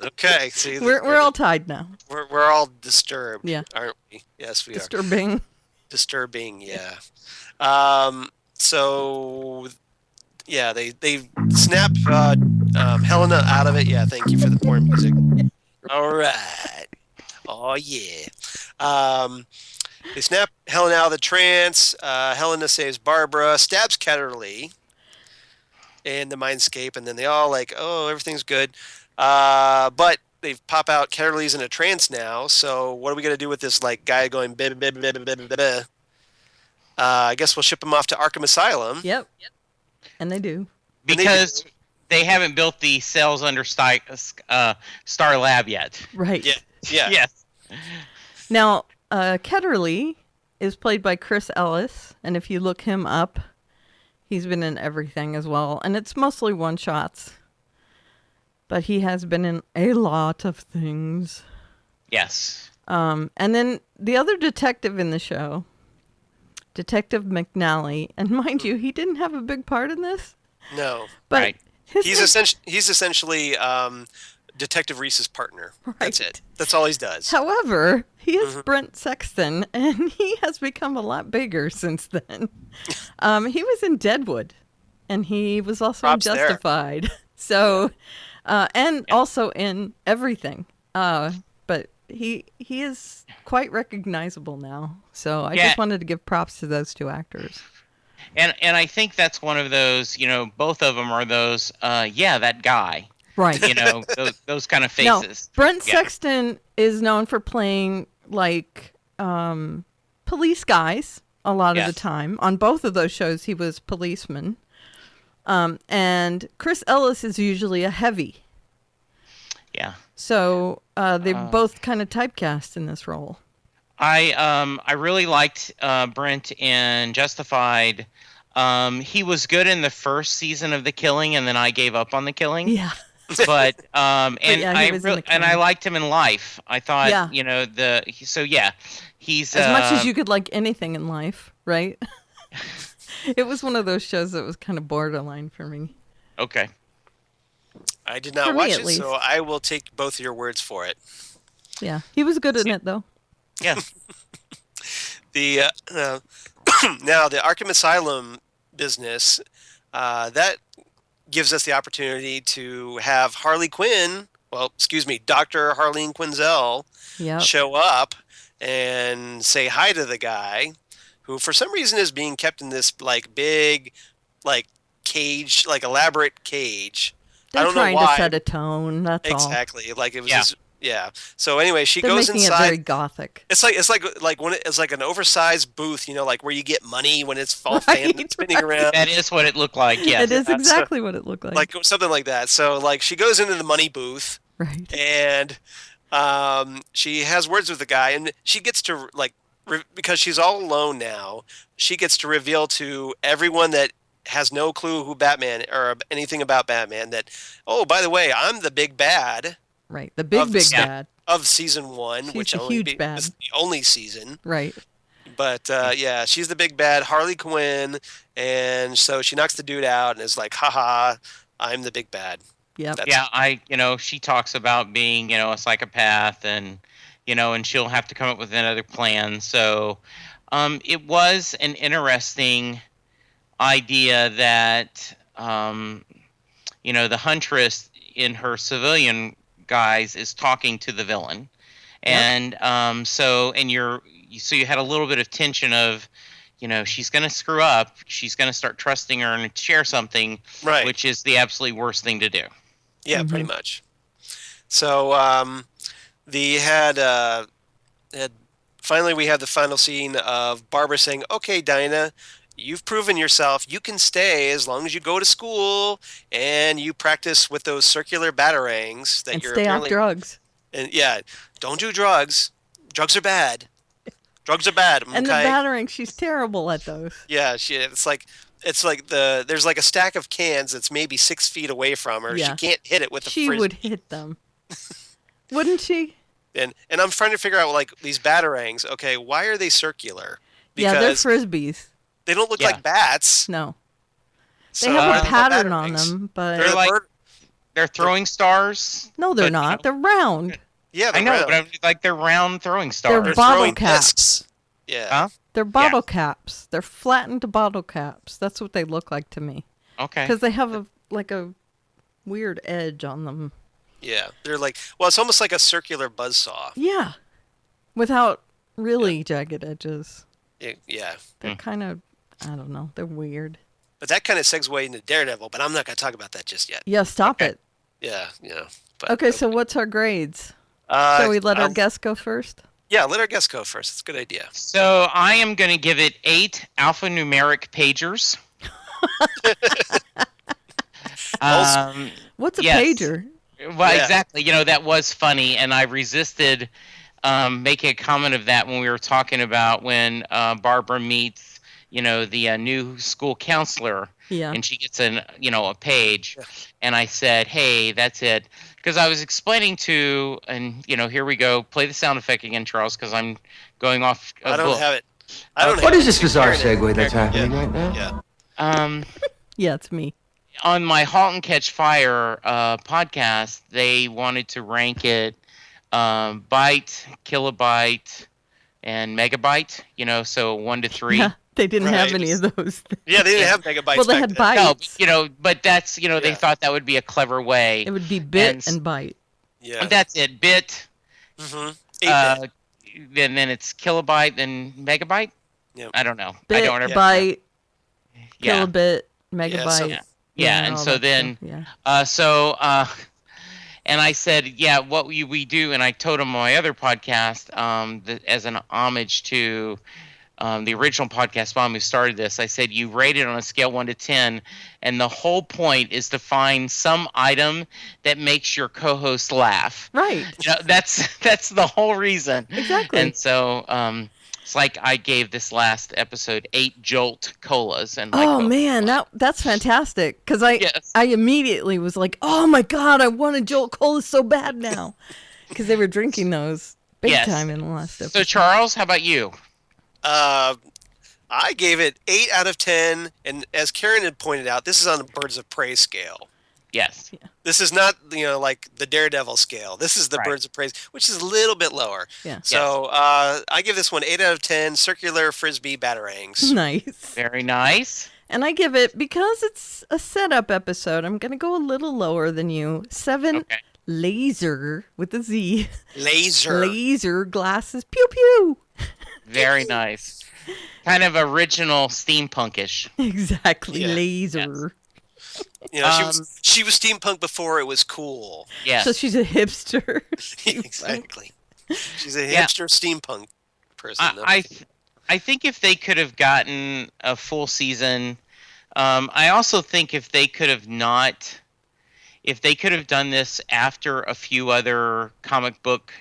Okay. See, we're all tied now. we're all disturbed, Yeah. aren't we? Yes, we are. Disturbing. Disturbing, yeah. So yeah, they snap Helena out of it. Yeah, thank you for the porn music. All right. Oh yeah. They snap Helena out of the trance. Helena saves Barbara, stabs Ketterly in the mindscape, and then they all like, oh, everything's good. But they pop out. Ketterly's in a trance now. So what are we gonna do with this like guy going? Blah, blah, blah, blah, blah, blah, blah. I guess we'll ship him off to Arkham Asylum. Yep. And they do. Because they haven't built the cells under Star Lab yet. Right. Yeah. Yeah. Yes. Now, Ketterly is played by Chris Ellis, and if you look him up, he's been in everything as well, and it's mostly one-shots. But he has been in a lot of things. Yes. And then the other detective in the show, Detective McNally, and mind you, he didn't have a big part in this, No. but Right. his He's essentially Detective Reese's partner. That's Right. it. That's all he does. However, he is Brent Sexton, and he has become a lot bigger since then. He was in Deadwood, and he was also Props in there. Justified. So, and also in everything. But he is quite recognizable now. So I Yeah. just wanted to give props to those two actors. And I think that's one of those, both of them are those, that guy, Right. those kind of No, faces. Brent Yeah. Sexton is known for playing like police guys a lot of Yes. the time. On both of those shows, he was policeman. And Chris Ellis is usually a heavy. Yeah. So they both kind of typecast in this role. I really liked Brent in Justified. He was good in the first season of The Killing, and then I gave up on The Killing. Yeah. But yeah, he I was in The and I Killing. liked him in Life. I thought, Yeah. he's As much as you could like anything in life, right? It was one of those shows that was kind of borderline for me. Okay. I did For not me, watch at it, least. so I will take both your words for it. Yeah. He was good in it, though. Yeah. The now the Arkham Asylum business that gives us the opportunity to have Harley Quinn, Dr. Harleen Quinzel, Yep. show up and say hi to the guy who for some reason is being kept in this like big like cage, like elaborate cage. They're I don't know trying why. to set a tone, that's all. Exactly. Like it was Yeah. this, yeah. So anyway, she They're goes making inside. it very gothic. It's like when it's like an oversized booth, like where you get money when it's all Right, fan spinning around. That is what it looked like. Yes. It is so- exactly what it looked like. Like something like that. So like she goes into the money booth Right. and she has words with the guy, and she gets to because she's all alone now. She gets to reveal to everyone that has no clue who Batman or anything about Batman that, oh, by the way, I'm the big bad Right. The big, of big yeah. bad. of season 1, She's which the huge bad. is the only season. Right. But yeah, she's the big bad Harley Quinn, and so she knocks the dude out and is like, haha, I'm the big bad. Yep. That's- Yeah, she talks about being, a psychopath and, and she'll have to come up with another plan. So it was an interesting idea that, the Huntress in her civilian guys is talking to the villain, and so you had a little bit of tension of, she's going to screw up, she's going to start trusting her and share something, Right. which is the absolutely worst thing to do. Yeah, pretty much. So finally we had the final scene of Barbara saying, "Okay, Dinah, you've proven yourself. You can stay as long as you go to school and you practice with those circular batarangs that And you're stay off apparently drugs. And yeah, don't do drugs. Drugs are bad. Drugs are bad. And the okay? battering, she's terrible at those. Yeah, it's like there's like a stack of cans that's maybe 6 feet away from her. Yeah. She can't hit it with the She frisbee. would hit them. Wouldn't she? And I'm trying to figure out, like, these batarangs. Okay, why are they circular? Yeah, they're frisbees. They don't look like bats. No. They So, have a they're pattern on batarangs. them, but They're like bird- they're throwing stars. no, they're but, not. They're round. Yeah, I they're know, round. but I'm like they're round throwing They're stars. bottle throwing caps. discs. Yeah. Huh? They're bottle caps. They're flattened bottle caps. That's what they look like to me. Okay. Because they have a weird edge on them. Yeah. They're like, well, it's almost like a circular buzzsaw. Yeah. Without really jagged edges. Yeah. They're kind of, I don't know. They're weird. But that kind of segues into Daredevil, but I'm not going to talk about that just yet. Yeah, stop it. Yeah, But, Okay, so what's our grades? uh, Shall we let our I'll- guest go first? Yeah, let our guest go first. It's a good idea. So I am going to give it 8 alphanumeric pagers. What's a yes. pager? Well, Yeah. exactly. That was funny, and I resisted making a comment of that when we were talking about when Barbara meets, the new school counselor, Yeah. and she gets a page, and I said, "Hey, that's it," because I was explaining to, and here we go, play the sound effect again, Charles, because I'm going off. I don't have it. I don't What have is it. this bizarre Karen, segue that's happening yeah. right now? Yeah. Yeah, it's me. On my Halt and Catch Fire podcast, they wanted to rank it byte, kilobyte, and megabyte. So 1 to 3. Yeah, they didn't have Right. any of those. Yeah, they didn't have megabytes Well, they back had then. bytes. No, but that's they Yeah. thought that would be a clever way. It would be bit And- and byte. Yeah. That's it. Bit. Mm-hmm. 8-bit. Then it's kilobyte, then megabyte. Yep. I don't know. I Bit, don't. byte, Yeah. kilobit, megabyte. so- Yeah, and all so that then, stuff, yeah. and I said, yeah, what we do, and I told him on my other podcast, as an homage to the original podcast mom who started this, I said, you rate it on a scale 1 to 10, and the whole point is to find some item that makes your co-host laugh. Right. That's the whole reason. Exactly. And so, it's like I gave this last episode 8 Jolt colas, and my Oh co- man, that's fantastic. Because Yes. I immediately was like, oh my god, I want a Jolt Cola so bad now, because they were drinking those big Yes. time in the last So episode. Charles, how about you? I gave it 8 out of 10, and as Karen had pointed out, this is on the Birds of Prey scale. Yes. This is not, like the Daredevil scale. This is the Right. Birds of Prey, which is a little bit lower. Yeah. So I give this one 8 out of 10 circular frisbee batarangs. Nice. Very nice. And I give it, because it's a setup episode, I'm gonna go a little lower than you. 7 Okay. laser with a Z. Laser. Laser glasses. Pew pew. Very nice. Kind of original steampunkish. Exactly. Yeah. Laser. She was steampunk before it was cool. Yes. So she's a hipster. Exactly. She's a Yeah. hipster steampunk person. I think if they could have gotten a full season, I also think if they could have done this after a few other comic book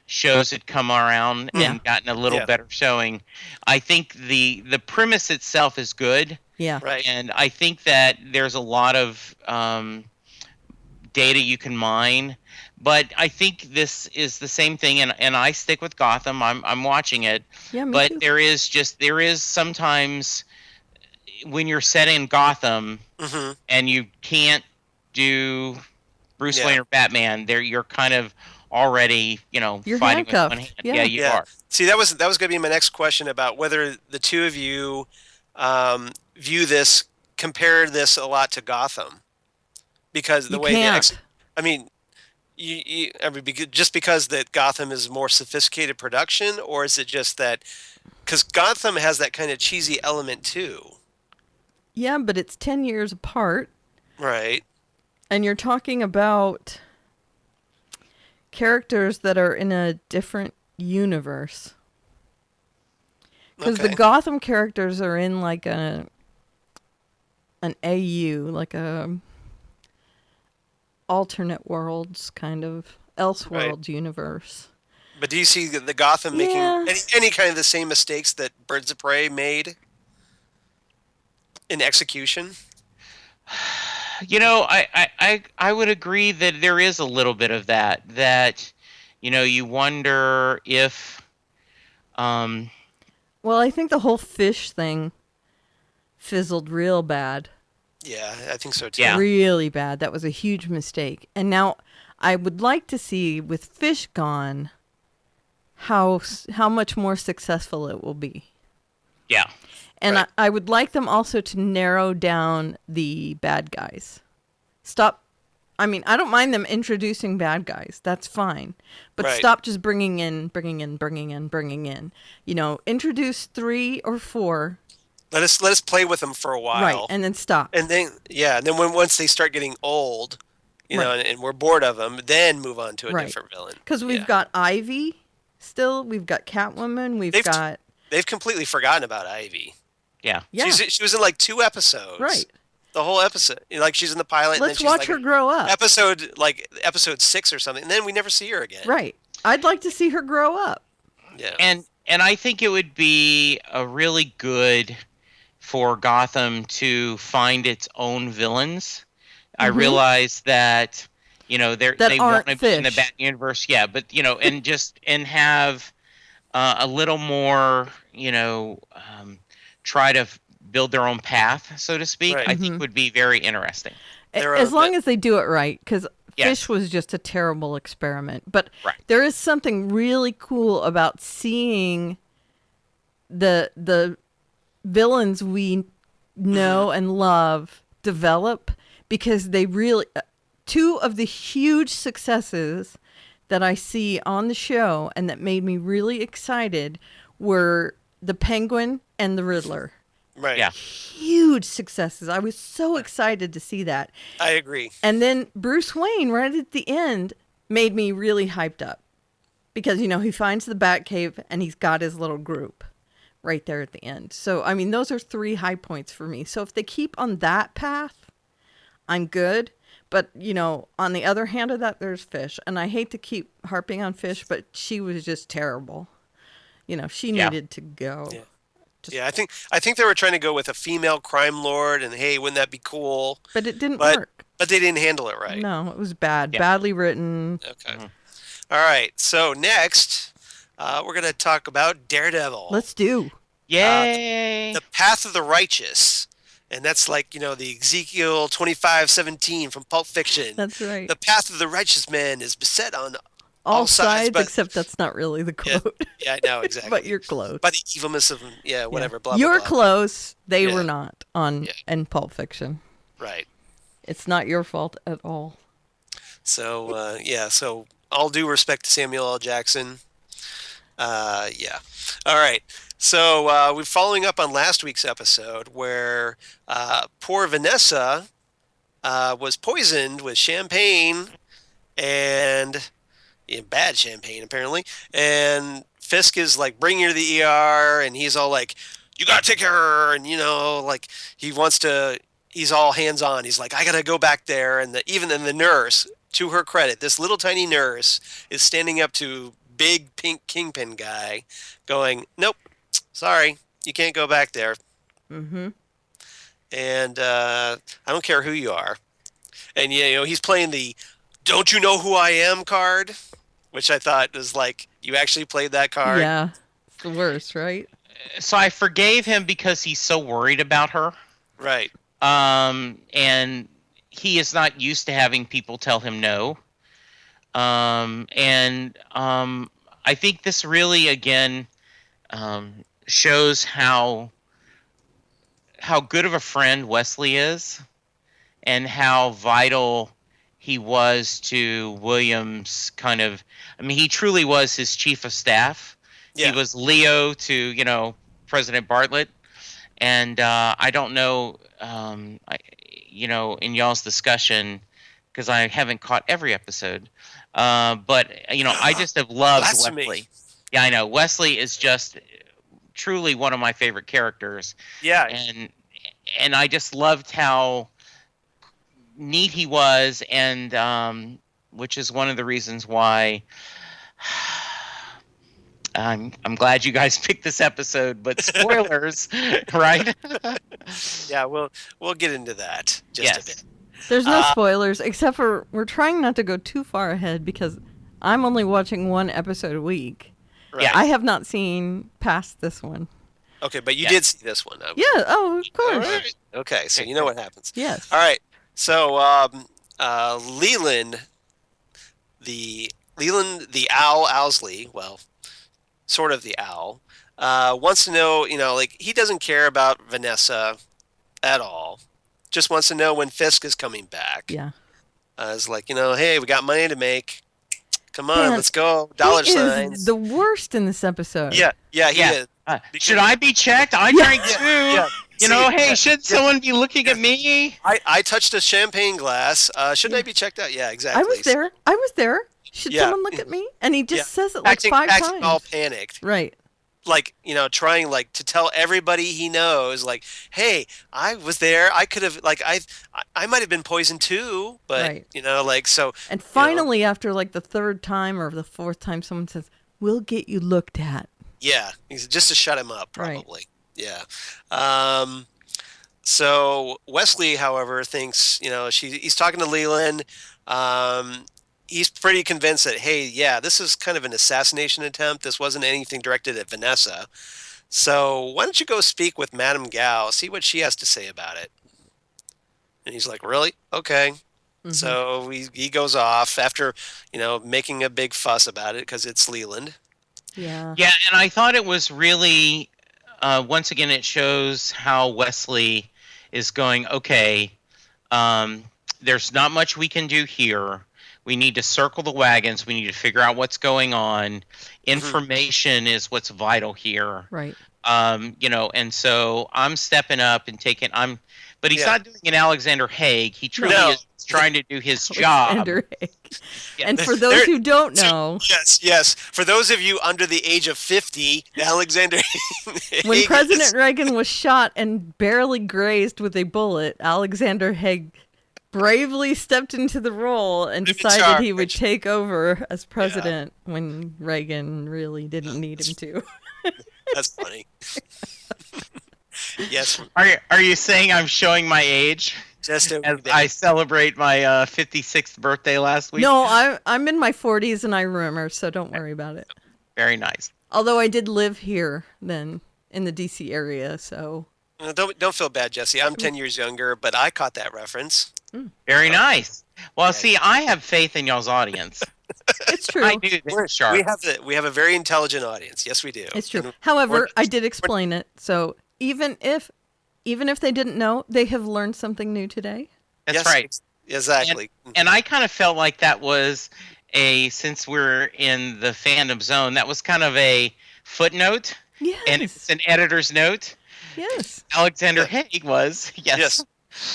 shows had come around Yeah. and gotten a little Yeah. better showing, I think the premise itself is good. Yeah. Right. And I think that there's a lot of data you can mine, but I think this is the same thing. And I stick with Gotham. I'm watching it, Yeah, me but too. there is sometimes when you're set in Gotham hmm and you can't do Bruce Yeah. Wayne or Batman, you're kind of already You're fighting with one handcuffed. hand. Yeah. You Yeah. are. See, that was going to be my next question about whether the two of you compare this a lot to Gotham, because the You way can't. I mean, I mean, just because that Gotham is more sophisticated production, or is it just that because Gotham has that kind of cheesy element too, Yeah, but it's 10 years apart, right? and you're talking about characters that are in a different universe. Because the Okay. Gotham characters are in like an AU, like a alternate worlds kind of Elseworlds universe. But do you see the Gotham making Yeah. any kind of the same mistakes that Birds of Prey made in execution? I would agree that there is a little bit of that. That, you wonder if, um, Well, I think the whole fish thing fizzled real bad. Yeah, I think so too. Yeah. Really bad. That was a huge mistake. And now I would like to see with fish gone how much more successful it will be. yeah, And Right. I would like them also to narrow down the bad guys. Stop. I mean, I don't mind them introducing bad guys. That's fine. But Right. stop just bringing in. Introduce 3 or 4. Let us play with them for a while, Right. And then stop. and then once they start getting old, Right. and we're bored of them, then move on to a Right. different villain. Because we've Yeah. got Ivy still. We've got Catwoman. They've completely forgotten about Ivy. yeah. Yeah. She was in like 2 episodes. Right. The whole episode. Like she's in the pilot. Let's and then watch she's her like grow up. episode 6 or something. And then we never see her again. Right. I'd like to see her grow up. Yeah. And I think it would be a really good for Gotham to find its own villains. I realize that they That want aren't to be in the fish. Bat universe, yeah, but and have a little more, try to build their own path, so to speak. Right. I think would be very interesting. As long as they do it right, because Yes. Fish was just a terrible experiment. But Right. there is something really cool about seeing the villains we know and love develop, because they really 2 of the huge successes that I see on the show and that made me really excited were the Penguin and the Riddler. Right. Yeah. Huge successes. I was so excited to see that. I agree. And then Bruce Wayne, right at the end, made me really hyped up. Because, he finds the Batcave and he's got his little group right there at the end. So, I mean, those are 3 high points for me. So if they keep on that path, I'm good. But, on the other hand of that, there's Fish. And I hate to keep harping on Fish, but she was just terrible. She Yeah. needed to go. Yeah. Yeah, I think they were trying to go with a female crime lord, and hey, wouldn't that be cool? But it didn't But work. but they didn't handle it right. No, it was bad. Yeah. Badly written. Okay. All right. So next, we're gonna talk about Daredevil. Let's do. Yay! The Path of the Righteous, and that's like the Ezekiel 25:17 from Pulp Fiction. That's right. The path of the righteous man is beset on All sides, but except that's not really the yeah, quote. yeah, I know exactly. But you're close. by the evilness of whatever. Blah, blah, You're blah. close. They Yeah. were not on Yeah. in Pulp Fiction. Right. It's not your fault at all. So So all due respect to Samuel L. Jackson. Yeah. All right. So we're following up on last week's episode where poor Vanessa was poisoned with champagne and bad champagne apparently. And Fisk is like bringing her to the ER, and he's all like, "You gotta take care of her," and like he wants to. He's all hands on. He's like, "I gotta go back there," and even then the nurse, to her credit, this little tiny nurse is standing up to big pink kingpin guy, going, "Nope, sorry, you can't go back there." Mm-hmm. And I don't care who you are. And he's playing the "Don't you know who I am" card, which I thought was like, you actually played that card. Yeah. It's the worst, right? So I forgave him because he's so worried about her. Right. And he is not used to having people tell him no. I think this really, again, shows how good of a friend Wesley is, and how vital he was to Williams. Kind of, I mean, he truly was his chief of staff. Yeah. He was Leo to President Bartlett, and I don't know, in y'all's discussion, because I haven't caught every episode, but I just have loved Blasphemy. Wesley. Yeah, I know. Wesley is just truly one of my favorite characters. Yeah. And I just loved how neat he was, and which is one of the reasons why I'm glad you guys picked this episode. But spoilers, right? Yeah, we'll get into that just a bit. There's no spoilers, except for we're trying not to go too far ahead because I'm only watching one episode a week. Right. Yeah. I have not seen past this one. Okay, but you did see this one. Yeah, oh, of course. All right. Okay, so you know what happens. Yes. All right. So Leland the owl Owsley, well, sort of the owl, wants to know, like, he doesn't care about Vanessa at all. Just wants to know when Fisk is coming back. Yeah. It's like, hey, we got money to make. Come on, Man, let's go. Dollar he signs. is the worst in this episode. Yeah, he is. Should I be checked? I drank too. Yeah. Hey, should someone be looking at me? I touched a champagne glass. Shouldn't I be checked out? Yeah, exactly. I was there. Should someone look at me? And he just says it like five times. All panicked. Right. Like, trying like to tell everybody he knows, like, hey, I was there. I could have, like, I might have been poisoned too, but right. like, so. And finally, after like the third time or the fourth time, someone says, "We'll get you looked at." Yeah, just to shut him up, probably. Right. Yeah. So Wesley, however, thinks, he's talking to Leland. He's pretty convinced that, hey, yeah, this is kind of an assassination attempt. This wasn't anything directed at Vanessa. So why don't you go speak with Madame Gao, see what she has to say about it? And he's like, really? Okay. Mm-hmm. So he goes off after, making a big fuss about it because it's Leland. Yeah. Yeah, and I thought it was really, once again, it shows how Wesley is going, okay, there's not much we can do here. We need to circle the wagons. We need to figure out what's going on. Information is what's vital here. Right. And so I'm stepping up and but he's not doing an Alexander Haig. He truly is trying to do his job. Alexander Haig. Yeah. And for those who don't know. Yes. For those of you under the age of 50, Alexander Haig. When President Reagan was shot and barely grazed with a bullet, Alexander Haig bravely stepped into the role and decided he would take over as president when Reagan really didn't need him to. That's funny. Yes. Are you saying I'm showing my age? Just as I celebrate my 56th birthday last week. No, I'm in my 40s and I remember, so don't worry about it. Very nice. Although I did live here then in the DC area, so. Don't feel bad, Jesse. I'm 10 years younger, but I caught that reference. Very nice. Well, see, I have faith in y'all's audience. It's true. I do. We have a very intelligent audience. Yes, we do. It's true. However, I did explain it, so even if they didn't know, they have learned something new today. That's right. Exactly. And I kind of felt like that was since we're in the fandom zone, that was kind of a footnote. Yes. And it's an editor's note. Yes. Alexander Haig was. Yes.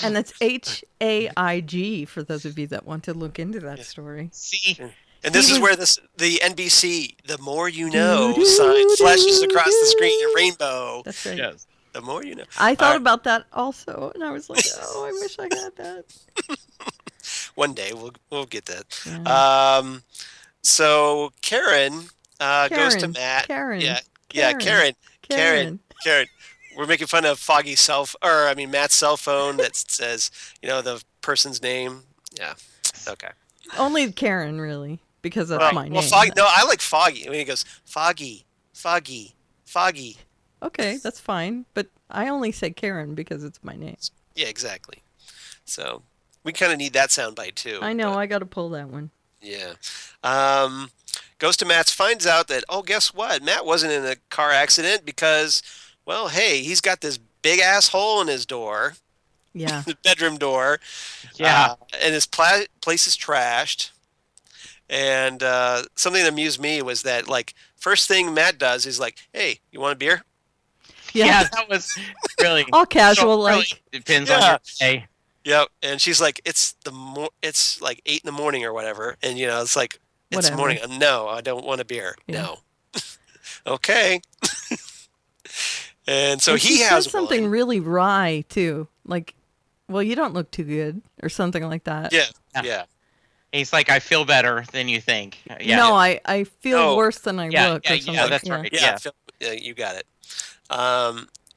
And that's Haig for those of you that want to look into that story. See? And this is where the NBC, the more you know sign flashes across the screen in rainbow. That's right. Yes. The more you know. I thought about that also, and I was like, oh, I wish I had that. One day we'll get that. Yeah. So Karen goes to Matt. Karen. Karen. We're making fun of Matt's cell phone that says, the person's name. Yeah. Okay. Only Karen, really, because that's my name. Foggy. No, I like Foggy. I mean, he goes, Foggy. Okay, that's fine. But I only say Karen because it's my name. Yeah, exactly. So we kind of need that soundbite too. I know. I got to pull that one. Yeah. Goes to Matt's, finds out that, guess what? Matt wasn't in a car accident because, well, hey, he's got this big ass hole in his door. Yeah. the bedroom door. Yeah. And his place is trashed. And something that amused me was that, like, first thing Matt does is like, "Hey, you want a beer?" Yeah, that was really All casual, really like. depends on Yeah. your day. Yep. And she's like, it's like 8 in the morning or whatever, and it's like it's Whatever. morning. No, I don't want a beer. Yeah. No. Okay. And so And he she has says something one. really wry too, like, "Well, you don't look too good," or something like that. Yeah. Yeah. Yeah. He's like, I feel better than you think. Yeah. No, I feel No. worse than I Yeah, look. yeah, or yeah, something. that's right. Yeah. You got it.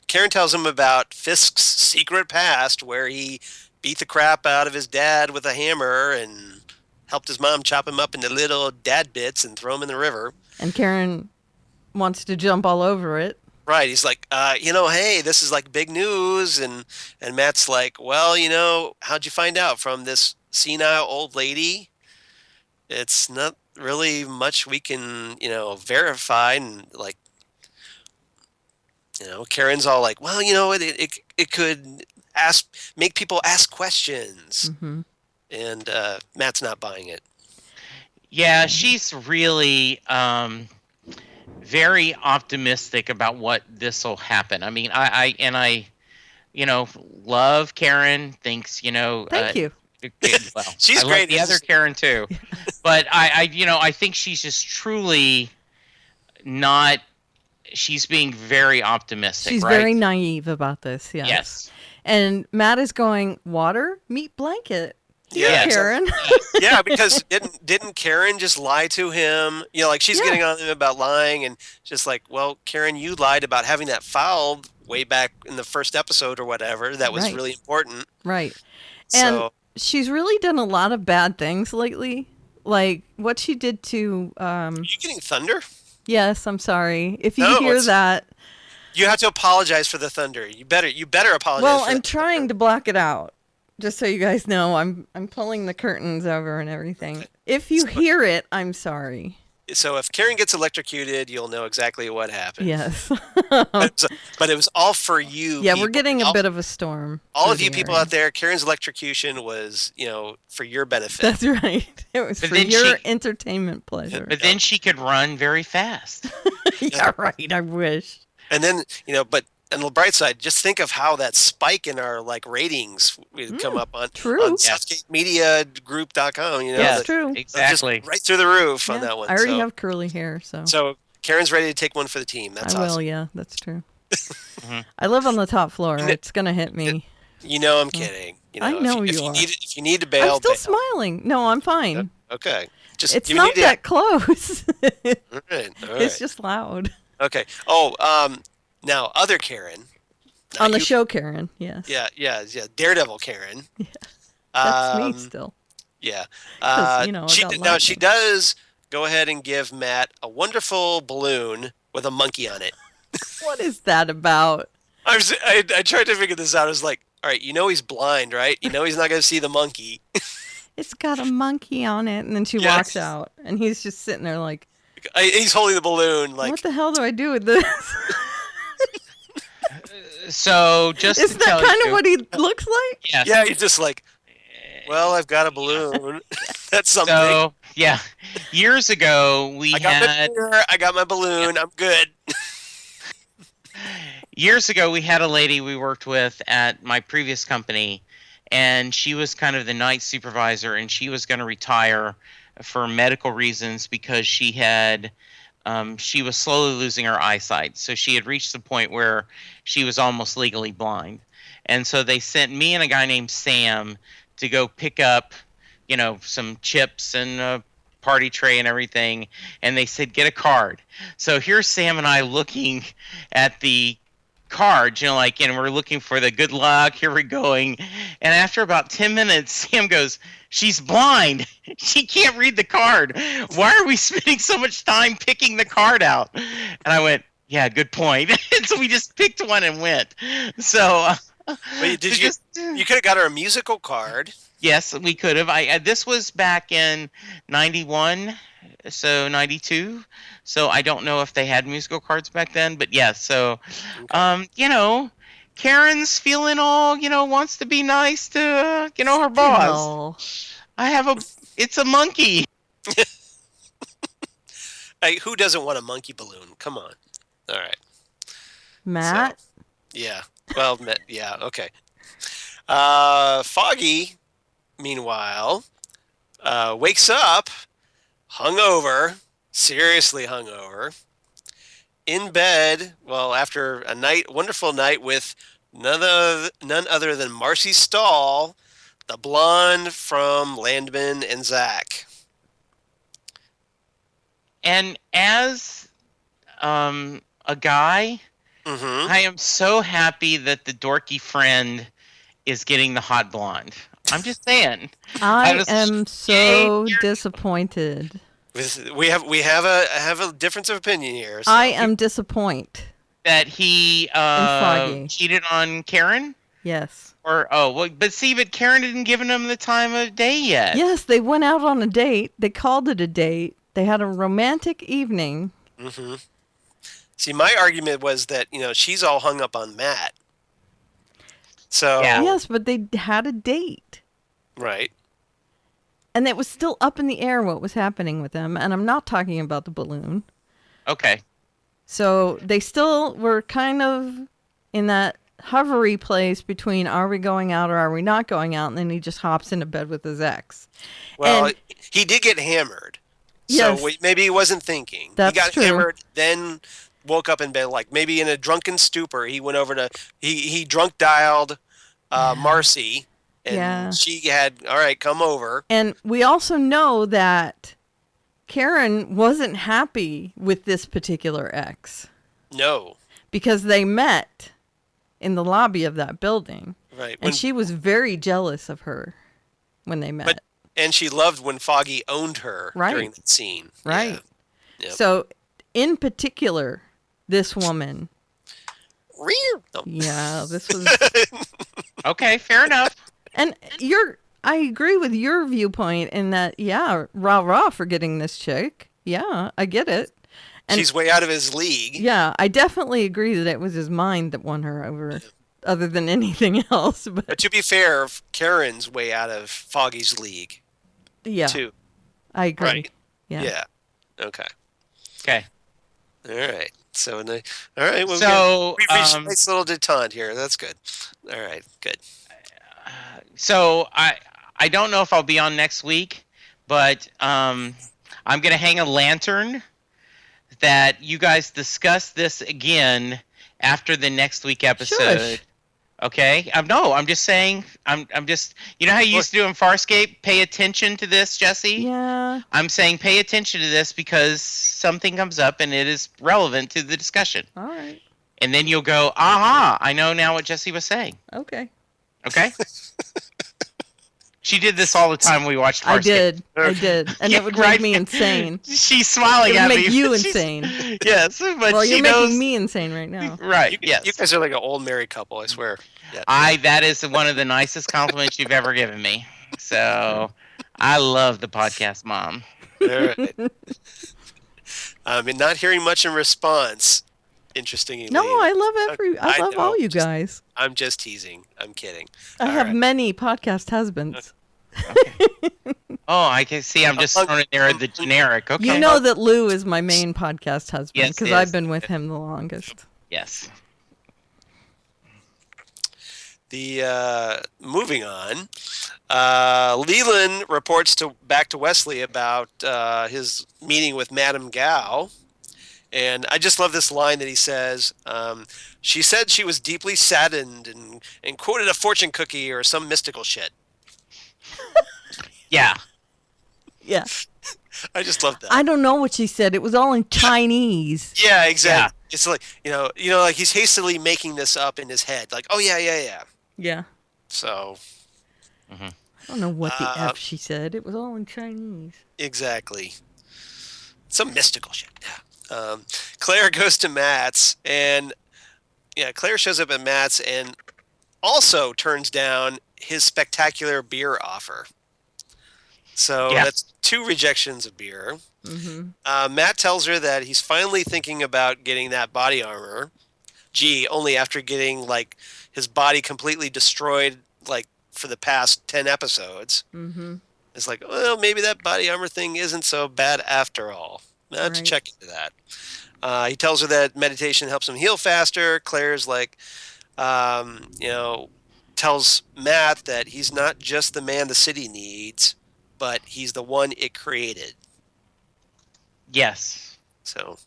Karen tells him about Fisk's secret past, where he beat the crap out of his dad with a hammer and helped his mom chop him up into little dad bits and throw him in the river. And Karen wants to jump all over it. Right. He's like, hey, this is like big news. And Matt's like, well, how'd you find out? From this senile old lady? It's not really much we can, verify. And like, Karen's all like, well, it could make people ask questions. Mm-hmm. And Matt's not buying it. Yeah, she's really very optimistic about what this will happen. I mean, I love Karen. Thinks Thank you. Well, She's I great. love the other Karen too, but I think she's just truly not. She's being very optimistic. She's right? very naive about this. Yes. Yes. And Matt is going, "Water, meat, blanket." Yeah, Karen. Yeah, because didn't Karen just lie to him? Like she's Yeah. getting on him about lying, and just like, well, Karen, you lied about having that file way back in the first episode or whatever. That was Right. really important. Right. And So she's really done a lot of bad things lately. Like what she did to are you getting thunder? yes, I'm sorry. If you No, hear it's- that. You have to apologize for the thunder. You better apologize. Well, for I'm that trying thunder. to block it out. Just so you guys know, I'm pulling the curtains over and everything. If you hear it, I'm sorry. So if Karen gets electrocuted, you'll know exactly what happened. Yes. But it was all for you. Yeah, we're people. getting a bit of a storm. All through of you the people area. out there, Karen's electrocution was, for your benefit. That's right. It was But for then your she- entertainment pleasure. But then she could run very fast. Yeah, right. I wish. And then, but on the bright side, just think of how that spike in our ratings would come up on true. on Yes. SouthgateMediaGroup.com. That's that- true. Exactly. just right through the roof on Yeah, that one. I already so, have curly hair, so so Karen's ready to take one for the team. That's I will. awesome. Yeah, that's true. Mhm. I live on the top floor. It's gonna hit me. I'm kidding. I know if you are. If you need to bail, I'm still bail. smiling. No, I'm fine. Okay. Just It's you not need to- that close. All right. It's just loud. Okay. Oh, now other Karen. Now On the you- show, Karen. Yes. Yeah. Daredevil Karen. That's me Um, still. Yeah. 'Cause, I got she lightning. does go ahead and give Matt a wonderful balloon with a monkey on it. What is that about? I tried to figure this out. I was like, all right, he's blind, right? He's not going to see the monkey. It's got a monkey on it, and then she Yes. walks out, and he's just sitting there like, He's holding the balloon like, "What the hell do I do with this?" So just Isn't to that tell kind you, of what he looks like? yes. yeah, he's just like, well, I've got a balloon. That's something. So yeah, years ago we I got my had beer, I got my balloon. I'm good. years ago we had a lady we worked with at my previous company, and she was kind of the night supervisor, and she was going to retire for medical reasons because she was slowly losing her eyesight. So she had reached the point where she was almost legally blind. And so they sent me and a guy named Sam to go pick up, some chips and a party tray and everything. And they said, get a card. So here's Sam and I looking at the cards, and we're looking for the good luck. Here we're going. And after about 10 minutes, Sam goes, she's blind. She can't read the card. Why are we spending so much time picking the card out? And I went, yeah, good point. And so we just picked one and went. So Wait, did you? You could have got her a musical card. Yes, we could have. This was back in 91, so 92. So I don't know if they had musical cards back then, but yes. So, Karen's feeling all, wants to be nice to, her boss. Oh, It's a monkey. Hey, who doesn't want a monkey balloon? Come on. All right. Matt. Yeah. Well, yeah. Okay. Foggy, meanwhile, wakes up hungover, seriously hungover, in bed. Well, after a wonderful night with none other than Marcy Stahl, the blonde from Landman and Zach. And as a guy, Mm-hmm. I am so happy that the dorky friend is getting the hot blonde. I'm just saying. I am so disappointed. We have a difference of opinion here. So. I am disappointed that he Foggy. cheated on Karen. Yes. But Karen didn't give him the time of day yet. Yes, they went out on a date. They called it a date. They had a romantic evening. Mm-hmm. See, my argument was that, she's all hung up on Matt. So yeah. Yes, but they had a date. Right. And it was still up in the air what was happening with them. And I'm not talking about the balloon. Okay. So they still were kind of in that hovery place between are we going out or are we not going out? And then he just hops into bed with his ex. Well, he did get hammered. Yes. So maybe he wasn't thinking. That's he got true. hammered, then woke up in bed, like maybe in a drunken stupor. He went over to, he drunk dialed Marcy, and she had, all right, come over. And we also know that Karen wasn't happy with this particular ex. No. Because they met in the lobby of that building. Right. And she was very jealous of her when they met. And she loved when Foggy owned her during that scene. Right. Yeah. Yep. So, in particular, this woman. No. Yeah, this was... Okay, fair enough. And I agree with your viewpoint in that, rah-rah for getting this chick. Yeah, I get it. And she's way out of his league. Yeah, I definitely agree that it was his mind that won her over, other than anything else. But to be fair, Karen's way out of Foggy's league. Yeah. Too. I agree. Right. Yeah. Okay. Okay. All right. So, all right. Well, so we reached a nice little detente here. That's good. All right. Good. So I don't know if I'll be on next week, but I'm going to hang a lantern that you guys discuss this again after the next week episode. Shush. Okay? I'm just saying, I'm just, you know how you used to do in Farscape? Pay attention to this, Jesse? Yeah. I'm saying pay attention to this because something comes up and it is relevant to the discussion. All right. And then you'll go, aha, I know now what Jesse was saying. Okay. Okay? She did this all the time we watched Farscape. I did. And it would make me insane. She's smiling at me. It would make you insane. Yes, but well, she you're knows... making me insane right now. Right, yes. You guys are like an old married couple, I swear. Yeah. That is one of the nicest compliments you've ever given me. So, I love the podcast, Mom. All right. And not hearing much in response. Interestingly. No, I love all you guys. I'm just teasing. I'm kidding. I have many podcast husbands. Okay. Oh, I can see. I'm just throwing it there the generic. Okay. You know that Lou is my main podcast husband because yes. I've been with him the longest. Yes. Moving on, Leland reports back to Wesley about his meeting with Madame Gao. And I just love this line that he says. She said she was deeply saddened and quoted a fortune cookie or some mystical shit. Yeah. Yeah. I just love that. I don't know what she said. It was all in Chinese. Yeah, exactly. Yeah. It's like, like he's hastily making this up in his head. Like, oh, yeah. Yeah. So. Mm-hmm. I don't know what the F she said. It was all in Chinese. Exactly. Some mystical shit. Yeah. Claire goes to Matt's, and Claire shows up at Matt's and also turns down his spectacular beer offer. So that's 2 rejections of beer. Mm-hmm. Matt tells her that he's finally thinking about getting that body armor. gee, only after getting like his body completely destroyed like for the past 10 episodes. Mm-hmm. It's like, well, maybe that body armor thing isn't so bad after all. Now to Right. check into that. He tells her that meditation helps him heal faster. Claire's like, tells Matt that he's not just the man the city needs, but he's the one it created. Yes. So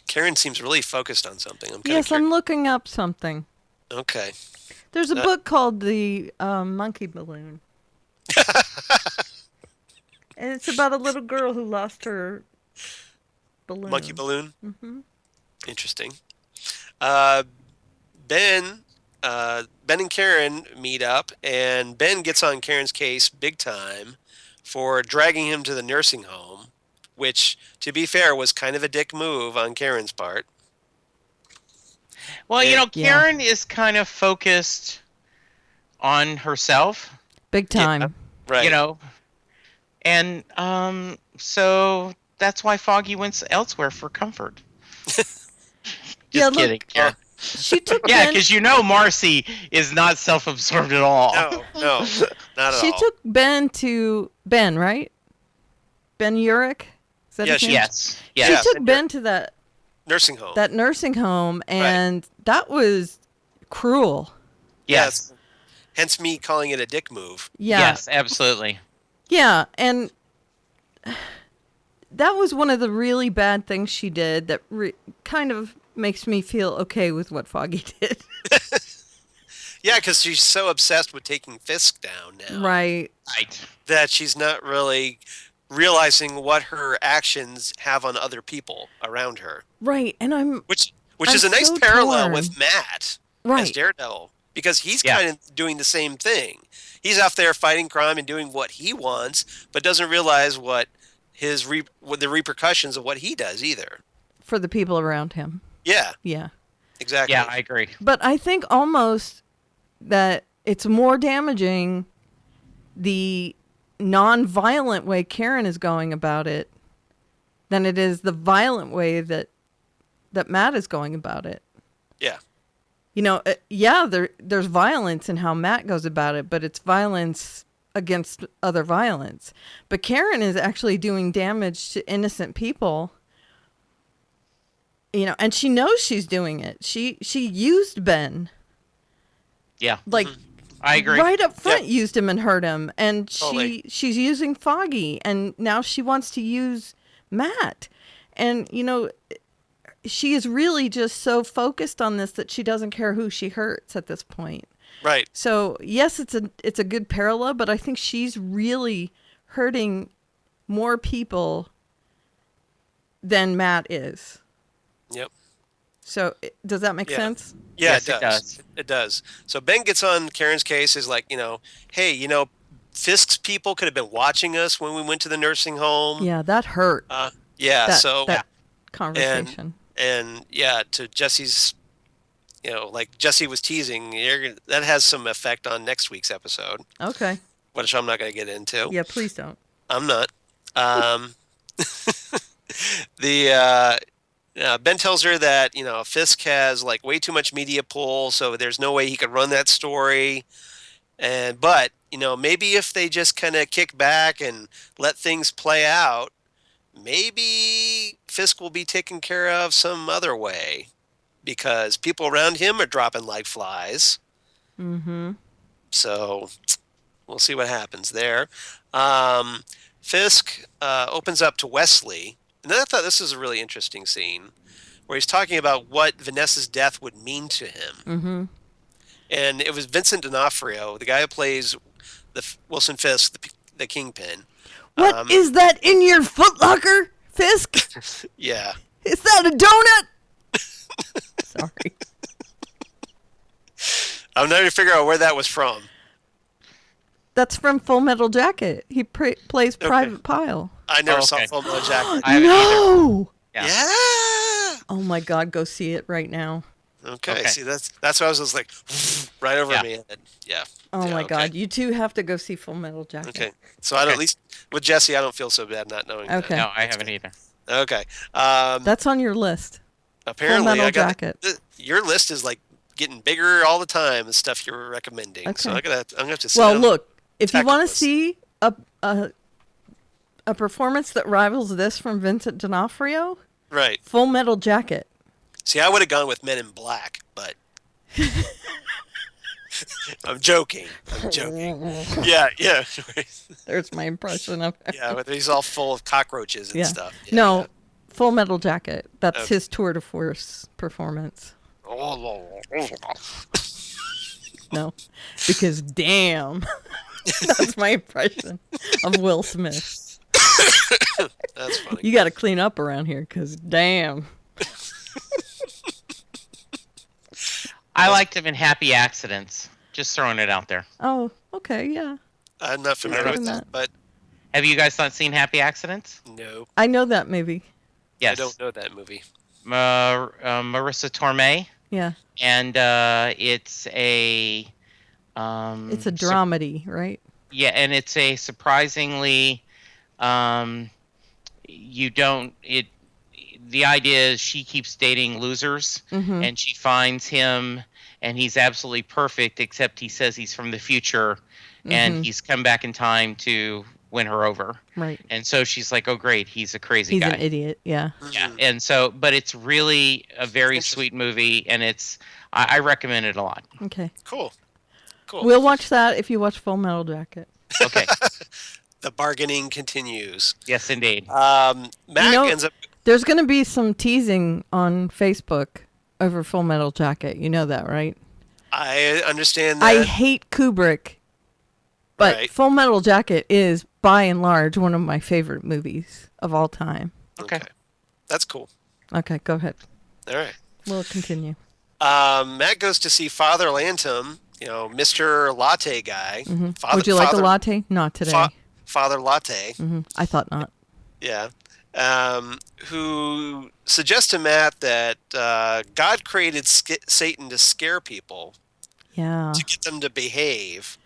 Karen seems really focused on something. I'm kind Yes, I'm looking up something. Okay. There's a book called The Monkey Balloon. And it's about a little girl who lost her balloon. Monkey balloon. Mm-hmm. Interesting. Ben and Karen meet up, and Ben gets on Karen's case big time for dragging him to the nursing home, which, to be fair, was kind of a dick move on Karen's part. Well, Yeah. Karen is kind of focused on herself, Big time. Right. And so that's why Foggy went elsewhere for comfort. Just Yeah, look, kidding, Karen. She took Yeah, Ben. because Marcy is not self-absorbed at all. No, not at She all. took Ben to Ben, right? Ben Urich. Is that Yeah, his name? Yes. She Yes. took Ben to that Nursing home. nursing home, and that was cruel. Yes. Hence me calling it a dick move. Yeah. Yes, absolutely. Yeah, and that was one of the really bad things she did that kind of makes me feel okay with what Foggy did. Yeah, because she's so obsessed with taking Fisk down now Right. Right. that she's not really realizing what her actions have on other people around her. Right. And Which I'm is a nice so parallel torn. with Matt as right. Daredevil, because he's Yeah. kind of doing the same thing. He's out there fighting crime and doing what he wants, but doesn't realize what what the repercussions of what he does either. For the people around him. Yeah, Yeah. exactly. Yeah, I agree. But I think almost that it's more damaging the non-violent way Karen is going about it than it is the violent way that Matt is going about it. Yeah. There's violence in how Matt goes about it, but it's violence against other violence. But Karen is actually doing damage to innocent people. And she knows she's doing it. She used Ben. Yeah. Like I agree. right up front used him and hurt him. And Totally. she's using Foggy, and now she wants to use Matt. And she is really just so focused on this that she doesn't care who she hurts at this point. Right. So yes, it's a good parallel, but I think she's really hurting more people than Matt is. Yep. So does that make Yeah. sense? Yeah, Yes, it does. It does. So Ben gets on Karen's case, is like, hey, Fisk's people could have been watching us when we went to the nursing home. Yeah, that hurt. Yeah. that conversation. And yeah, to Jesse's, like Jesse was teasing, that has some effect on next week's episode, Okay. which I'm not going to get into. Yeah, please don't. I'm not. Ben tells her that, Fisk has like way too much media pull, so there's no way he could run that story. But maybe if they just kind of kick back and let things play out, maybe Fisk will be taken care of some other way, because people around him are dropping like flies. Mm-hmm. So we'll see what happens there. Fisk opens up to Wesley, and then I thought this was a really interesting scene where he's talking about what Vanessa's death would mean to him. Mm-hmm. And it was Vincent D'Onofrio, the guy who plays Wilson Fisk, the Kingpin. What is that in your footlocker, Fisk? Yeah. Is that a donut? Sorry. I'm trying to figure out where that was from. That's from Full Metal Jacket. He plays Private Pile. I never Oh, saw okay. Full Metal Jacket. I haven't either. No! Yeah. Yeah. Oh my God, go see it right now. Okay. Okay. See, that's why I was just like right over Yeah. me head. Yeah. Oh Yeah, my okay. God, you two have to go see Full Metal Jacket. Okay. So I don't, at least with Jesse, I don't feel so bad not knowing. Okay. No, I haven't either. That. Okay. That's on your list. Apparently, Full Metal I got Jacket. your list is like getting bigger all the time. The stuff you're recommending. So Okay. I'm gonna have to sit Well, down look, if you tackle want to this. see a performance that rivals this from Vincent D'Onofrio, Right. Full Metal Jacket. See, I would have gone with Men in Black, but I'm joking. I'm joking. Yeah, yeah, There's my impression of it. yeah. But he's all full of cockroaches and Yeah. stuff. Yeah, No, Full Metal Jacket. That's Okay. his tour de force performance. Yeah. No, because damn, that's my impression of Will Smith. That's funny. You got to clean up around here, because damn. I liked him in Happy Accidents. Just throwing it out there. Oh, okay, yeah. I'm not familiar I've with seen that, but Have you guys not seen Happy Accidents? no, I know that movie. Yes. I don't know that movie. Marissa Tomei, Yeah, and it's a it's a dramedy, right? yeah, and it's a surprisingly you don't it. The idea is she keeps dating losers, Mm-hmm. and she finds him, and he's absolutely perfect, except he says he's from the future, and he's come back in time to win her over. Right. And so she's like, "Oh, great, he's a crazy He's guy." an idiot. Yeah. Yeah, and so, but it's really a very sweet movie, and I recommend it a lot. Okay. Cool. Cool. We'll watch that if you watch Full Metal Jacket. Okay. The bargaining continues. Yes, indeed. Mac ends up. There's going to be some teasing on Facebook over Full Metal Jacket. You know that, right? I understand that. I hate Kubrick, but Right. Full Metal Jacket is, by and large, one of my favorite movies of all time. Okay. That's cool. Okay, go ahead. All right. We'll continue. Matt goes to see Father Lantom, Mr. Latte guy. Father, Would you like Father, a latte? Not today. Father Latte. I thought not. Yeah. Who suggests to Matt that God created Satan to scare people, Yeah. to get them to behave.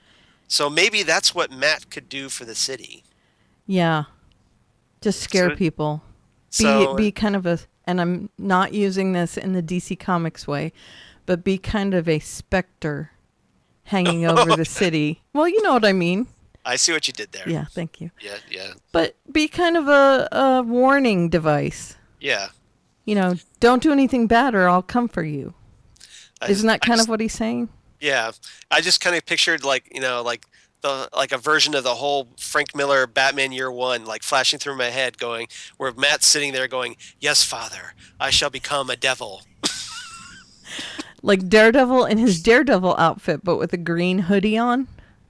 So maybe that's what Matt could do for the city. Yeah. Just scare So- people. So Be kind of a, and I'm not using this in the DC Comics way, but be kind of a specter hanging over the city. Well, you know what I mean. I see what you did there. Yeah, thank you. Yeah, yeah, But be kind of a warning device. yeah. Don't do anything bad or I'll come for you. Isn't that kind of of what he's saying? Yeah, I just kind of pictured like a version of the whole Frank Miller Batman Year One, like flashing through my head, going where Matt's sitting there going, "Yes, Father, I shall become a devil." Like Daredevil in his Daredevil outfit, but with a green hoodie on?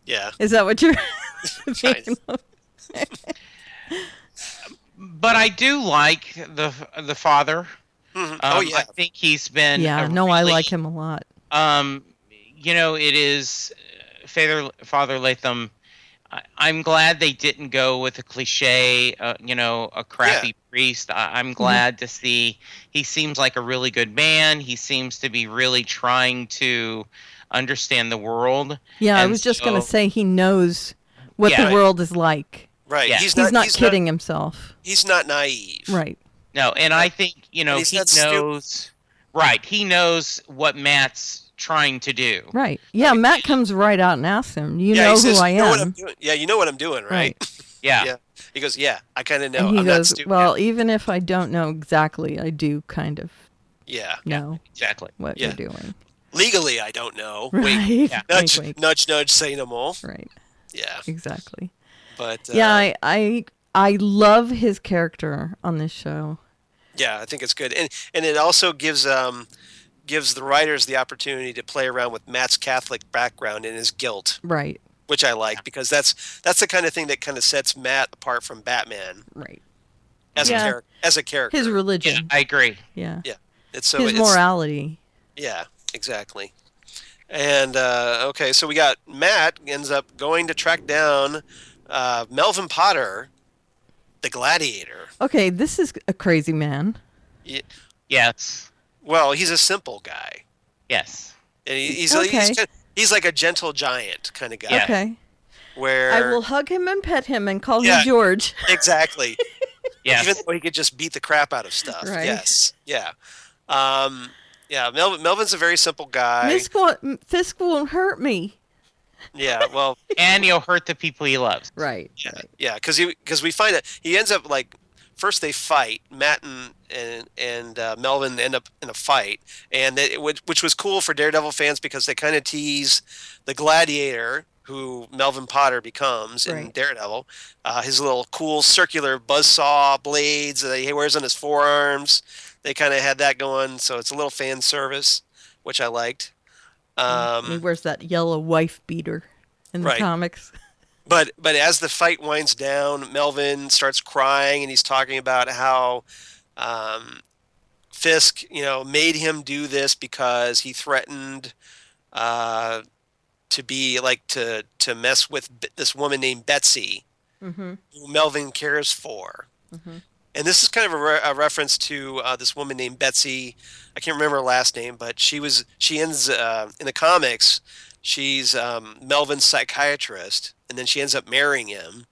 Yeah, Is that what you're thinking of? But I do like the father. Oh yeah, I think he's been. Yeah, no, I like him a lot. It is Father Latham. I'm glad they didn't go with a cliche, a crappy priest. I'm glad to see he seems like a really good man. He seems to be really trying to understand the world. Yeah, I And was just going to so- say he knows what Yeah. the world is like. right. Yeah. He's not kidding himself. He's not naive. Right. No, and I think, he he's not stupid. knows. Right, he knows what Matt's trying to do. Right. Yeah, Matt comes right out and asks him, you Yeah, know he says, who I "You know what I'm am. doing?" Yeah, you know what I'm doing, right? Yeah. Yeah. He goes, "Yeah, I kind of know. And he I'm not goes, stupid." well, even if I don't know exactly, I do kind of yeah. know Exactly. what Yeah. you're doing. Legally, I don't know. Right. Wink. Nudge, Wink, wink. nudge, nudge. Say no more. Right. Yeah, Exactly. but Yeah, I love his character on this show. yeah, I think it's good, and it also gives the writers the opportunity to play around with Matt's Catholic background and his guilt, Right. which I like because that's the kind of thing that kind of sets Matt apart from Batman Right. as Yeah. a character. His Yeah, religion. I agree. Yeah. Yeah, it's His morality. Yeah, exactly. And okay, so we got Matt ends up going to track down Melvin Potter, the gladiator. Okay, this is a crazy man. Yes. Well, he's a simple guy, Yes. and he's Okay. he's like a gentle giant kind of guy. Yeah. Okay. Where I will hug him and pet him and call Yeah. him George. exactly. Yes. Even though he could just beat the crap out of stuff. Right. Yes. Yeah. Yeah, Melvin's a very simple guy. Fisk won't hurt me. Yeah, well, And he'll hurt the people he loves. Right. yeah, Right. yeah, because we find that he ends up like first they fight. Matt and Melvin end up in a fight, and which was cool for Daredevil fans because they kind of tease the Gladiator, who Melvin Potter becomes in Right. Daredevil. His little cool circular buzzsaw blades that he wears on his forearms. They kind of had that going, so it's a little fan service, which I liked. He wears that yellow wife beater in the Right. comics. But as the fight winds down, Melvin starts crying and he's talking about how Fisk, made him do this because he threatened to be like to mess with this woman named Betsy, Mm-hmm. who Melvin cares for. Mm-hmm. And this is kind of a reference to this woman named Betsy. I can't remember her last name, but she ends in the comics. She's Melvin's psychiatrist, and then she ends up marrying him,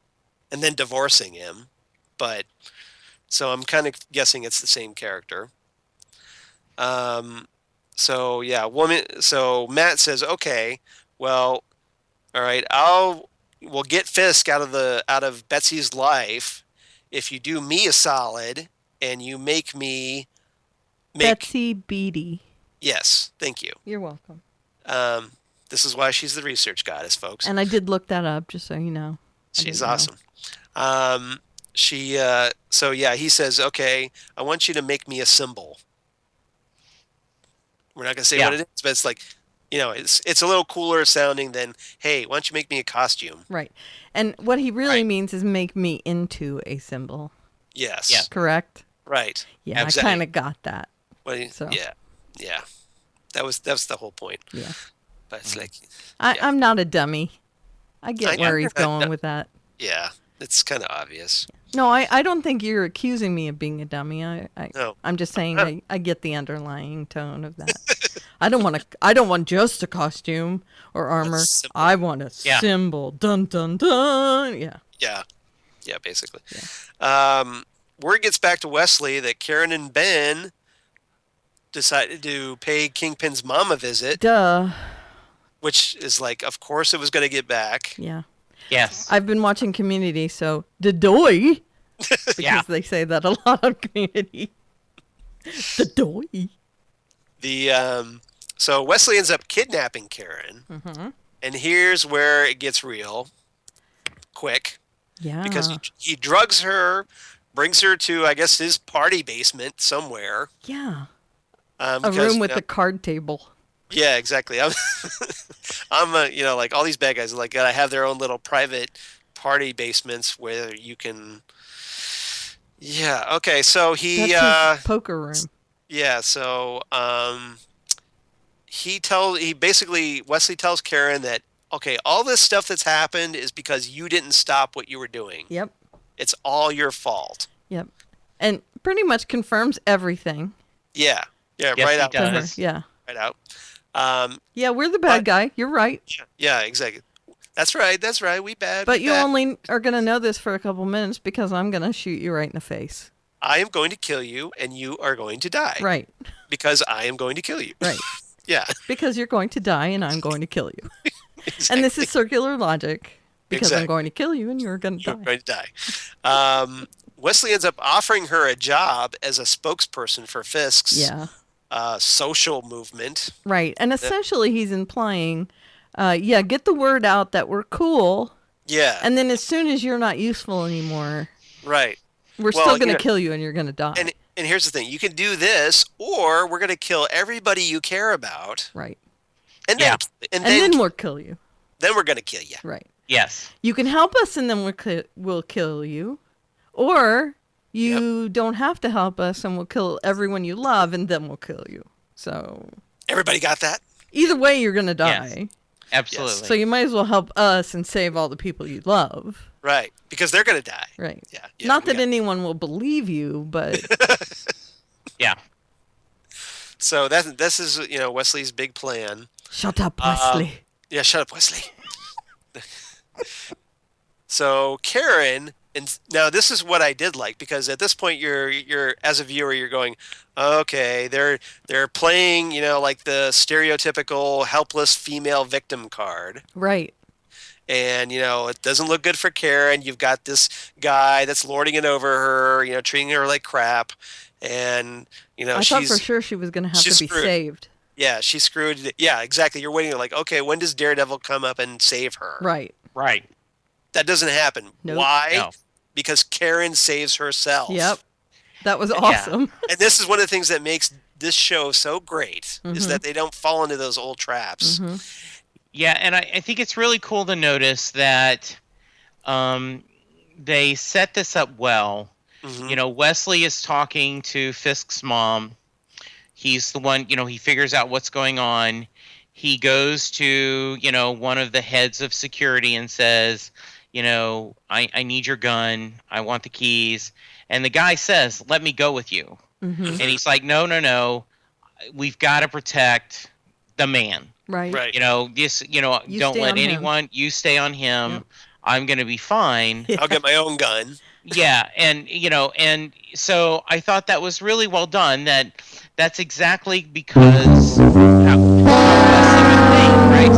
and then divorcing him. But so I'm kind of guessing it's the same character. So yeah, woman. So Matt says, "Okay, well, all right, we'll get Fisk out of Betsy's life if you do me a solid and you make me Betsy Beatty. Yes, thank you. You're welcome. This is why she's the research goddess, folks. And I did look that up, just so you know. She's awesome. So yeah, he says, okay, I want you to make me a symbol. We're not gonna say what it is, but it's like, it's a little cooler sounding than, hey, why don't you make me a costume? Right. And what he really means is make me into a symbol. Yes. Yeah. Correct? Right. Yeah, Exactly. I kind of got that. Well, So. Yeah. That's the whole point. Yeah. But it's like, I'm not a dummy. I get where he's going with that. yeah, it's kind of obvious. No, I don't think you're accusing me of being a dummy. No. I'm just saying I get the underlying tone of that. I don't want just a costume or armor. symbol. I want a symbol. Dun dun dun. Yeah. Yeah, basically. Word gets back to Wesley that Karen and Ben decided to pay Kingpin's mom a visit, Duh. which is like, of course it was going to get back. Yeah. Yes. I've been watching Community, so the doy. Because they say that a lot on Community. The doy. So Wesley ends up kidnapping Karen, and here's where it gets real quick. Yeah. Because he drugs her, brings her to, I guess, his party basement somewhere. Yeah. Because, A room with the card table. Yeah, exactly. I'm like all these bad guys like gotta have their own little private party basements where you can. Yeah. Okay. So That's his poker room. Yeah. So Wesley tells Karen that, okay, all this stuff that's happened is because you didn't stop what you were doing. Yep. It's all your fault. Yep. And pretty much confirms everything. Yeah. Yeah. Yes, right he out. to her. does. Yeah. Right out. Yeah, we're the bad guy. You're right. Yeah. Exactly. That's right. We bad. But we you bad. only are going to know this for a couple minutes because I'm going to shoot you right in the face. I am going to kill you, and you are going to die. Right. Because I am going to kill you. Right. Yeah. Because you're going to die and I'm going to kill you. Exactly. And this is circular logic because Exactly. I'm going to kill you and you're going to You're die. going to die. Wesley ends up offering her a job as a spokesperson for Fisk's Yeah. social movement. Right. And essentially he's implying, get the word out that we're cool. Yeah. And then as soon as you're not useful anymore, Right. we're Well, still going you to know, kill you and you're going to die. And here's the thing: you can do this, or we're going to kill everybody you care about, right. and then And then we'll kill you. then we're going to kill you. Right. Yes. You can help us and then we'll kill you. Or you don't have to help us and we'll kill everyone you love and then we'll kill you. So Everybody got that? either way, you're going to die. Yes. Absolutely. So you might as well help us and save all the people you love. Right. Because they're going to die. Right. Yeah. Not that anyone will believe you, but yeah. So this is Wesley's big plan. shut up, Wesley. Yeah, shut up, Wesley. So Karen And now this is what I did like, because at this point you're as a viewer you're going, okay, they're playing, like the stereotypical helpless female victim card. Right. And it doesn't look good for Karen. You've got this guy that's lording it over her, treating her like crap, and I thought for sure she was going to have to be screwed. saved. Yeah, she's screwed. Yeah, exactly. You're waiting like, okay, when does Daredevil come up and save her? Right. Right. That doesn't happen. Nope. Why? No. Because Karen saves herself. Yep. That was awesome. And this is one of the things that makes this show so great, is that they don't fall into those old traps. Mm-hmm. Yeah, and I think it's really cool to notice that they set this up well. Mm-hmm. Wesley is talking to Fisk's mom. He's the one, he figures out what's going on. He goes to, one of the heads of security and says, I need your gun. I want the keys. And the guy says, let me go with you. Mm-hmm. And he's like, no. We've got to protect the man. Right. Right. Don't let anyone, you stay on him. Yep. I'm going to be fine. I'll get my own gun. Yeah. And so I thought that was really well done. That's exactly because how Wesley would think, right?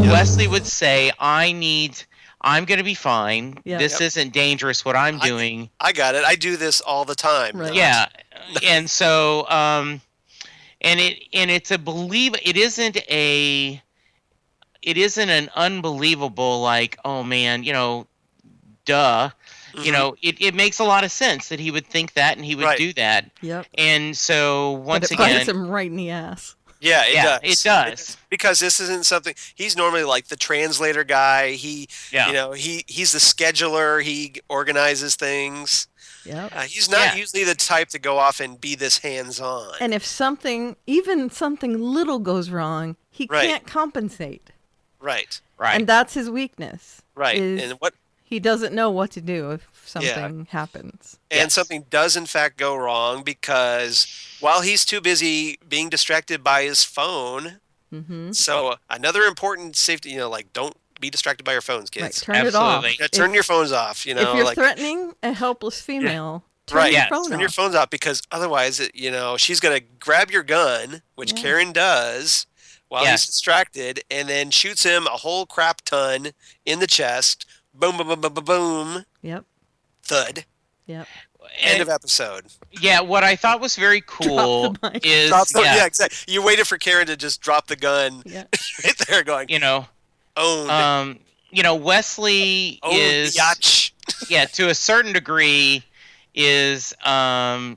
Yep. Wesley would say, I'm going to be fine. Yep. This isn't dangerous what I'm doing. I got it. I do this all the time. Right. Yeah. And so, it's it isn't an unbelievable, like, oh man, duh. Mm-hmm. It makes a lot of sense that he would think that and he would do that. Yep. And so once but it again, bites him right in the ass. Yeah, it does. It does. Because this isn't something he's normally like the translator guy. He's the scheduler. He organizes things. Yep. He's not usually the type to go off and be this hands-on. And if even something little goes wrong, he can't compensate. Right. And that's his weakness. Right. And what he doesn't know what to do if something happens. And something does in fact go wrong, because while he's too busy being distracted by his phone, so another important safety, don't be distracted by your phones, kids. Right, turn it off. Yeah, turn your phones off. If you're threatening a helpless female, turn your phone turn off. your phones off, because otherwise, she's gonna grab your gun, which Karen does while he's distracted, and then shoots him a whole crap ton in the chest. Boom, boom, boom, boom, boom, boom. Yep. Thud. Yep. End of episode. Yeah, what I thought was very cool is exactly. You waited for Karen to just drop the gun right there, going, owned. Wesley is biatch. to a certain degree is Tyrion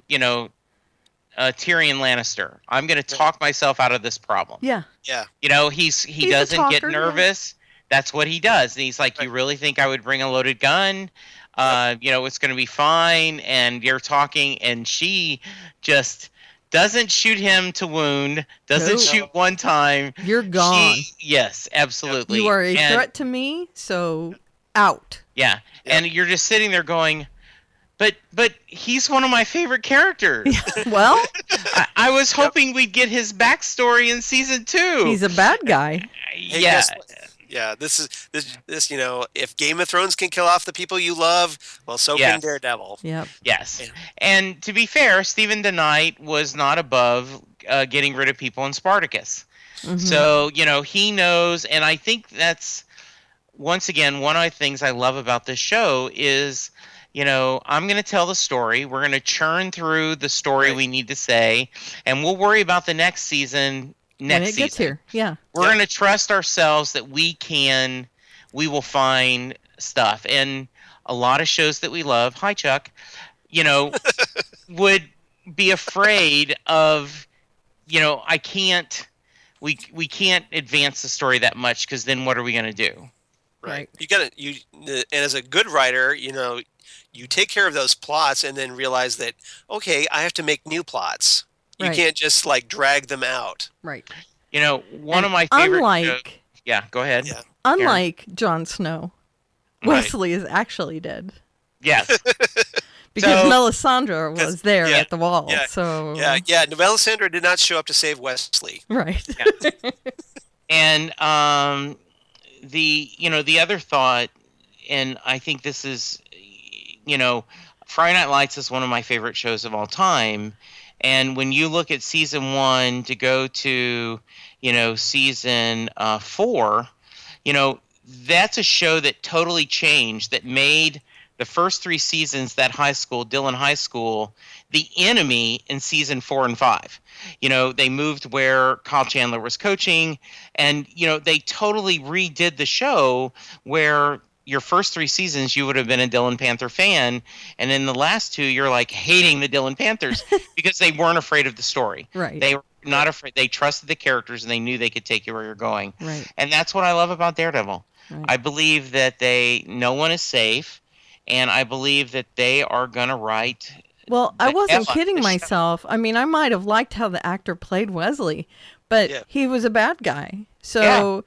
Lannister. I'm going to talk myself out of this problem. Yeah. Yeah. He doesn't get nervous. That's what he does. And he's like, you really think I would bring a loaded gun? It's going to be fine. And you're talking, and she just doesn't shoot him to wound, doesn't shoot one time. You're gone. Yes, absolutely. You are a threat to me, so out. Yeah. And you're just sitting there going, but he's one of my favorite characters. Well, I was hoping we'd get his backstory in season 2. He's a bad guy. Hey, yeah, this. If Game of Thrones can kill off the people you love, well, so can Daredevil. Yep. Yes. And to be fair, Stephen DeKnight was not above getting rid of people in Spartacus. Mm-hmm. So, he knows, and I think that's, once again, one of the things I love about this show is, I'm going to tell the story. We're going to churn through the story we need to say, and we'll worry about the next season when it gets here. Yeah. We're going to trust ourselves that we will find stuff. And a lot of shows that we love, hi Chuck, would be afraid of, we can't advance the story that much, because then what are we going to do? Right. And as a good writer, you take care of those plots and then realize that, okay, I have to make new plots. You can't just drag them out. Right. One of my favorite yeah, go ahead. Yeah. Unlike Jon Snow, Wesley is actually dead. Yes. Because Melisandre was there at the wall. Yeah. So Melisandre did not show up to save Wesley. Right. Yeah. And the other thought, and I think this is Friday Night Lights is one of my favorite shows of all time. And when you look at season 1 to go to, season 4, that's a show that totally changed, that made the first 3 seasons, that Dillon High School, the enemy in season 4 and 5. They moved where Kyle Chandler was coaching, and, they totally redid the show where your first 3 seasons you would have been a Dillon Panther fan, and in the last 2 you're like hating the Dillon Panthers because they weren't afraid of the story. Right. They were not afraid. They trusted the characters, and they knew they could take you where you're going. Right. And that's what I love about Daredevil. Right. I believe that no one is safe, and I believe that they are going to write. Well, I wasn't F kidding the show. myself. I mean, I might have liked how the actor played Wesley, but he was a bad guy. So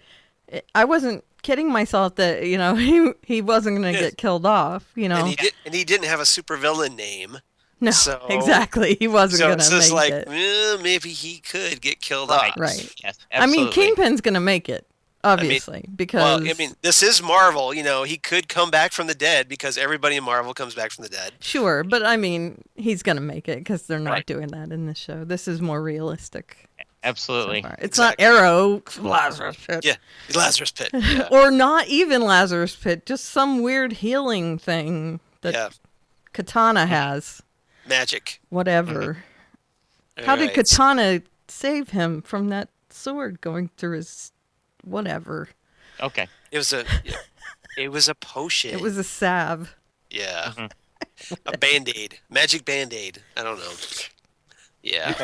I wasn't kidding myself that, he wasn't going to get killed off, And he didn't have a supervillain name. No, So, exactly. He wasn't going to make like, it. maybe he could get killed Right. off. Right. Yes, I mean, absolutely. Kingpin's going to make it, obviously, because... Well, this is Marvel. He could come back from the dead because everybody in Marvel comes back from the dead. Sure, but I mean, he's going to make it because they're not Right. doing that in this show. This is more realistic. Absolutely. So far. It's not Arrow, Lazarus Pit. Yeah, Lazarus Pit. Yeah. Or not even Lazarus Pit, just some weird healing thing that Katana has. Magic. Whatever. All How did right. Katana save him from that sword going through his whatever? Okay. It was a potion. It was a salve. Yeah. A Band-Aid. Magic Band-Aid. I don't know. Yeah.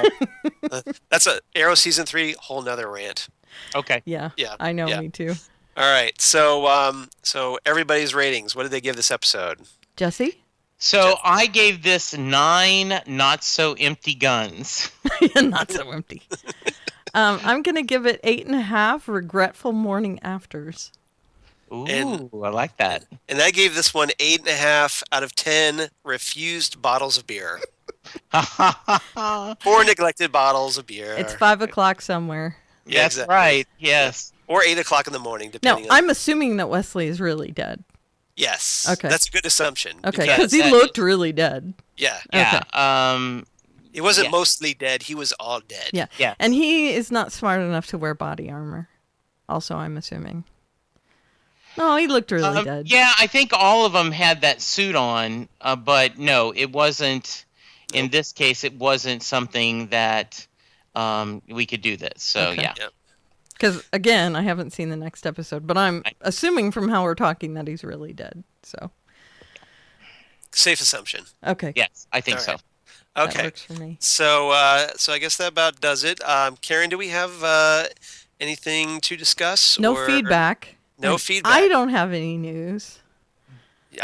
That's a Arrow season 3, whole nother rant. Okay. Yeah. Yeah, I know, yeah. me too. All right. So everybody's ratings. What did they give this episode? Jesse? So I gave this 9 not so empty guns. Not so empty. I'm going to give it 8.5 regretful morning afters. Ooh, And- I like that. And I gave this one 8.5 out of 10 refused bottles of beer. 4 neglected bottles of beer. It's 5 o'clock somewhere. Yeah, That's exactly. right. Yes. Or 8 o'clock in the morning, No, depending on... I'm assuming that Wesley is really dead. Yes. Okay. That's a good assumption. Okay, Yes, because he that- looked really dead. Yeah. Yeah. He wasn't Yeah. mostly dead. He was all dead. Yeah. Yeah. And he is not smart enough to wear body armor. Also, I'm assuming. No, he looked really dead. Yeah, I think all of them had that suit on, but no, it wasn't. In this case, it wasn't something that we could do this. So Okay. yeah. Because, again, I haven't seen the next episode, but I'm assuming from how we're talking that he's really dead. So, Safe assumption. okay. Yes, I think All so. right. That Okay. works for me. So I guess that about does it. Karen, do we have anything to discuss? No or- feedback. No And feedback. I don't have any news.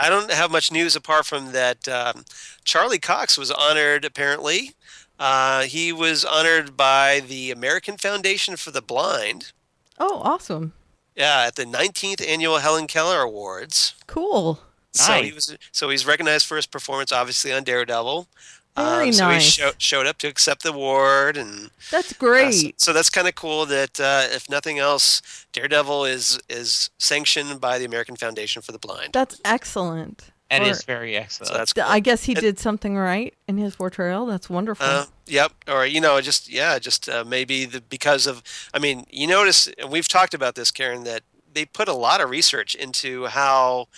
I don't have much news apart from that Charlie Cox was honored, apparently. He was honored by the American Foundation for the Blind. Oh, awesome. Yeah, at the 19th Annual Helen Keller Awards. Cool. Nice. So he's recognized for his performance, obviously, on Daredevil. Very so nice. he showed up to accept the award, and That's great. so that's kind of cool. That if nothing else, Daredevil is sanctioned by the American Foundation for the Blind. That's excellent. That Or- is very excellent. So that's cool. I guess he did something right in his portrayal. That's wonderful. Yep. Or just maybe because of. I mean, you notice, and we've talked about this, Karen, that they put a lot of research into how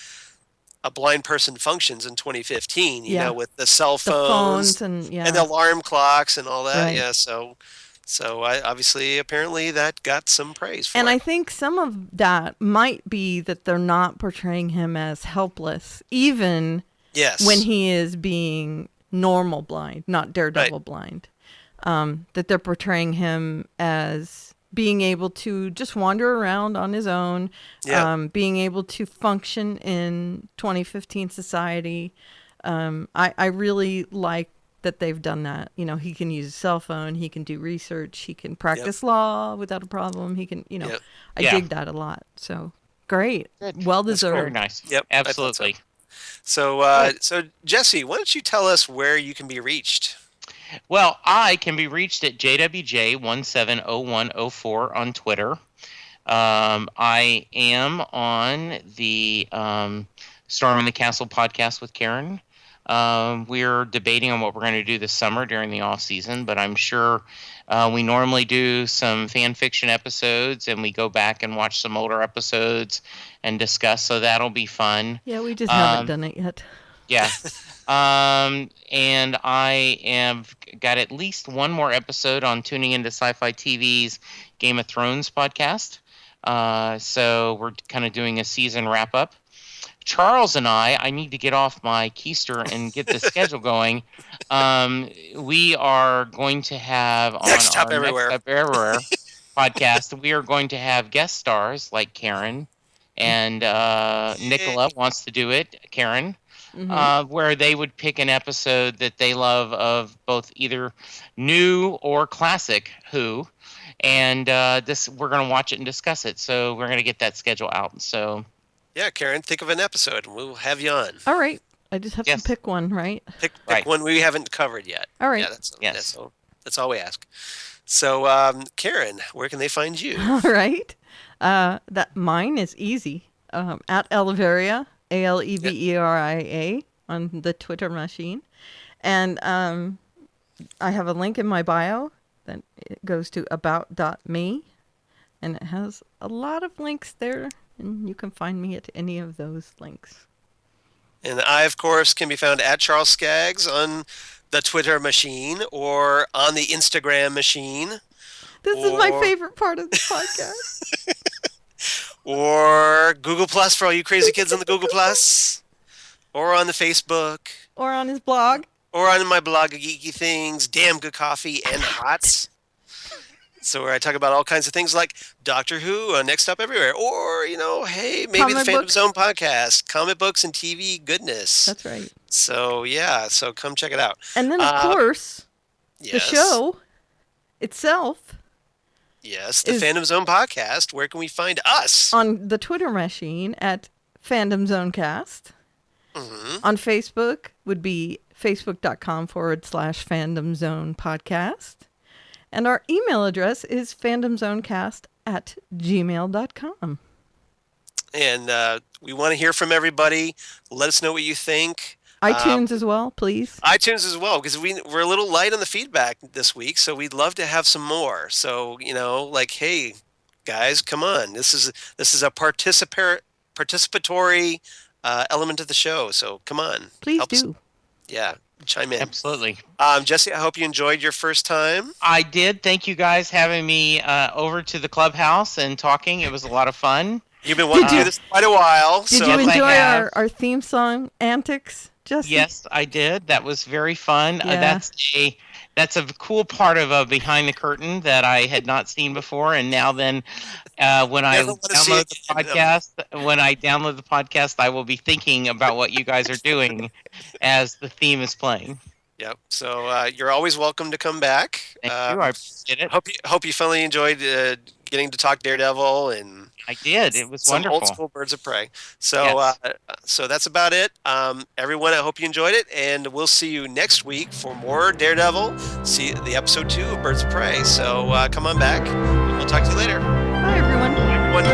a blind person functions in 2015. You Yeah. know, with the cell the phones, phones and yeah. and the alarm clocks and all that. Right. Yeah. So I obviously, apparently, that got some praise for And it. I think some of that might be that they're not portraying him as helpless, even Yes. when he is being normal blind, not Daredevil blind. That they're portraying him as being able to just wander around on his own, Yeah. being able to function in 2015 society. I really like that they've done that. You know, he can use a cell phone, he can do research, he can practice law without a problem. He can, Yep. I Yeah. dig that a lot. So great. Good. Well Very deserved. nice. Yep, I thought so. Absolutely. So Jesse, why don't you tell us where you can be reached? Well, I can be reached at JWJ170104 on Twitter. I am on the Storming the Castle podcast with Karen. We're debating on what we're going to do this summer during the off season, but I'm sure we normally do some fan fiction episodes, and we go back and watch some older episodes and discuss. So that'll be fun. Yeah, we just haven't done it yet. Yeah. And I have got at least one more episode on tuning into Sci-Fi TV's Game of Thrones podcast. So we're kind of doing a season wrap up. Charles and I need to get off my keister and get the schedule going. We are going to have on Next our Up Everywhere. Next Up Everywhere podcast, we are going to have guest stars like Karen and Nicola wants to do it, Karen, where they would pick an episode that they love of both either new or classic Who. And we're going to watch it and discuss it. So we're going to get that schedule out. So... Yeah, Karen, think of an episode and we'll have you on. All right. I just have to pick one, right? Pick Right. one we haven't covered yet. All right. Yeah, that's all we ask. So, Karen, where can they find you? All right. That mine is easy. At Eleveria, Aleveria, on the Twitter machine. And I have a link in my bio that it goes to about.me. And it has a lot of links there. And you can find me at any of those links. And I, of course, can be found at Charles Skaggs on the Twitter machine or on the Instagram machine. This is my favorite part of the podcast. Or Google Plus for all you crazy kids on the Google Plus. Or on the Facebook. Or on his blog. Or on my blog of geeky things, Damn Good Coffee and Hots. So where I talk about all kinds of things like Doctor Who, Next Up Everywhere, or, hey, maybe Comic the Phantom books. Zone podcast, comic books and TV goodness. That's right. So, so come check it out. And then, of course, the Yes. show itself Yes, the is- Phantom Zone podcast. Where can we find us? on the Twitter machine at Fandom Zonecast. Mhm. On Facebook would be facebook.com/Fandom Zone Podcast. And our email address is fandomzonecast@gmail.com. And we want to hear from everybody. Let us know what you think. iTunes as well, please. iTunes as well, because we're a little light on the feedback this week, so we'd love to have some more. So, hey, guys, come on. This is a participatory element of the show, so come on. Please Help us- do. Yeah, chime in. Absolutely. Jesse, I hope you enjoyed your first time. I did. Thank you guys having me over to the clubhouse and talking. It was a lot of fun. You've been wanting to do this for quite a while. Did so you I enjoy have. our theme song antics, Jesse? Yes, I did. That was very fun. Yeah. That's a cool part of a behind the curtain that I had not seen before, and now then, when I Never wanna see download it the podcast, I will be thinking about what you guys are doing as the theme is playing. Yep. So you're always welcome to come back. Thank you. I appreciate it. Hope you finally enjoyed getting to talk Daredevil and I did. It was some wonderful. old school Birds of Prey. So Yes. so that's about it. Everyone, I hope you enjoyed it, and we'll see you next week for more Daredevil. See the episode 2 of Birds of Prey. So come on back, and we'll talk to you later. Bye, everyone. Everyone.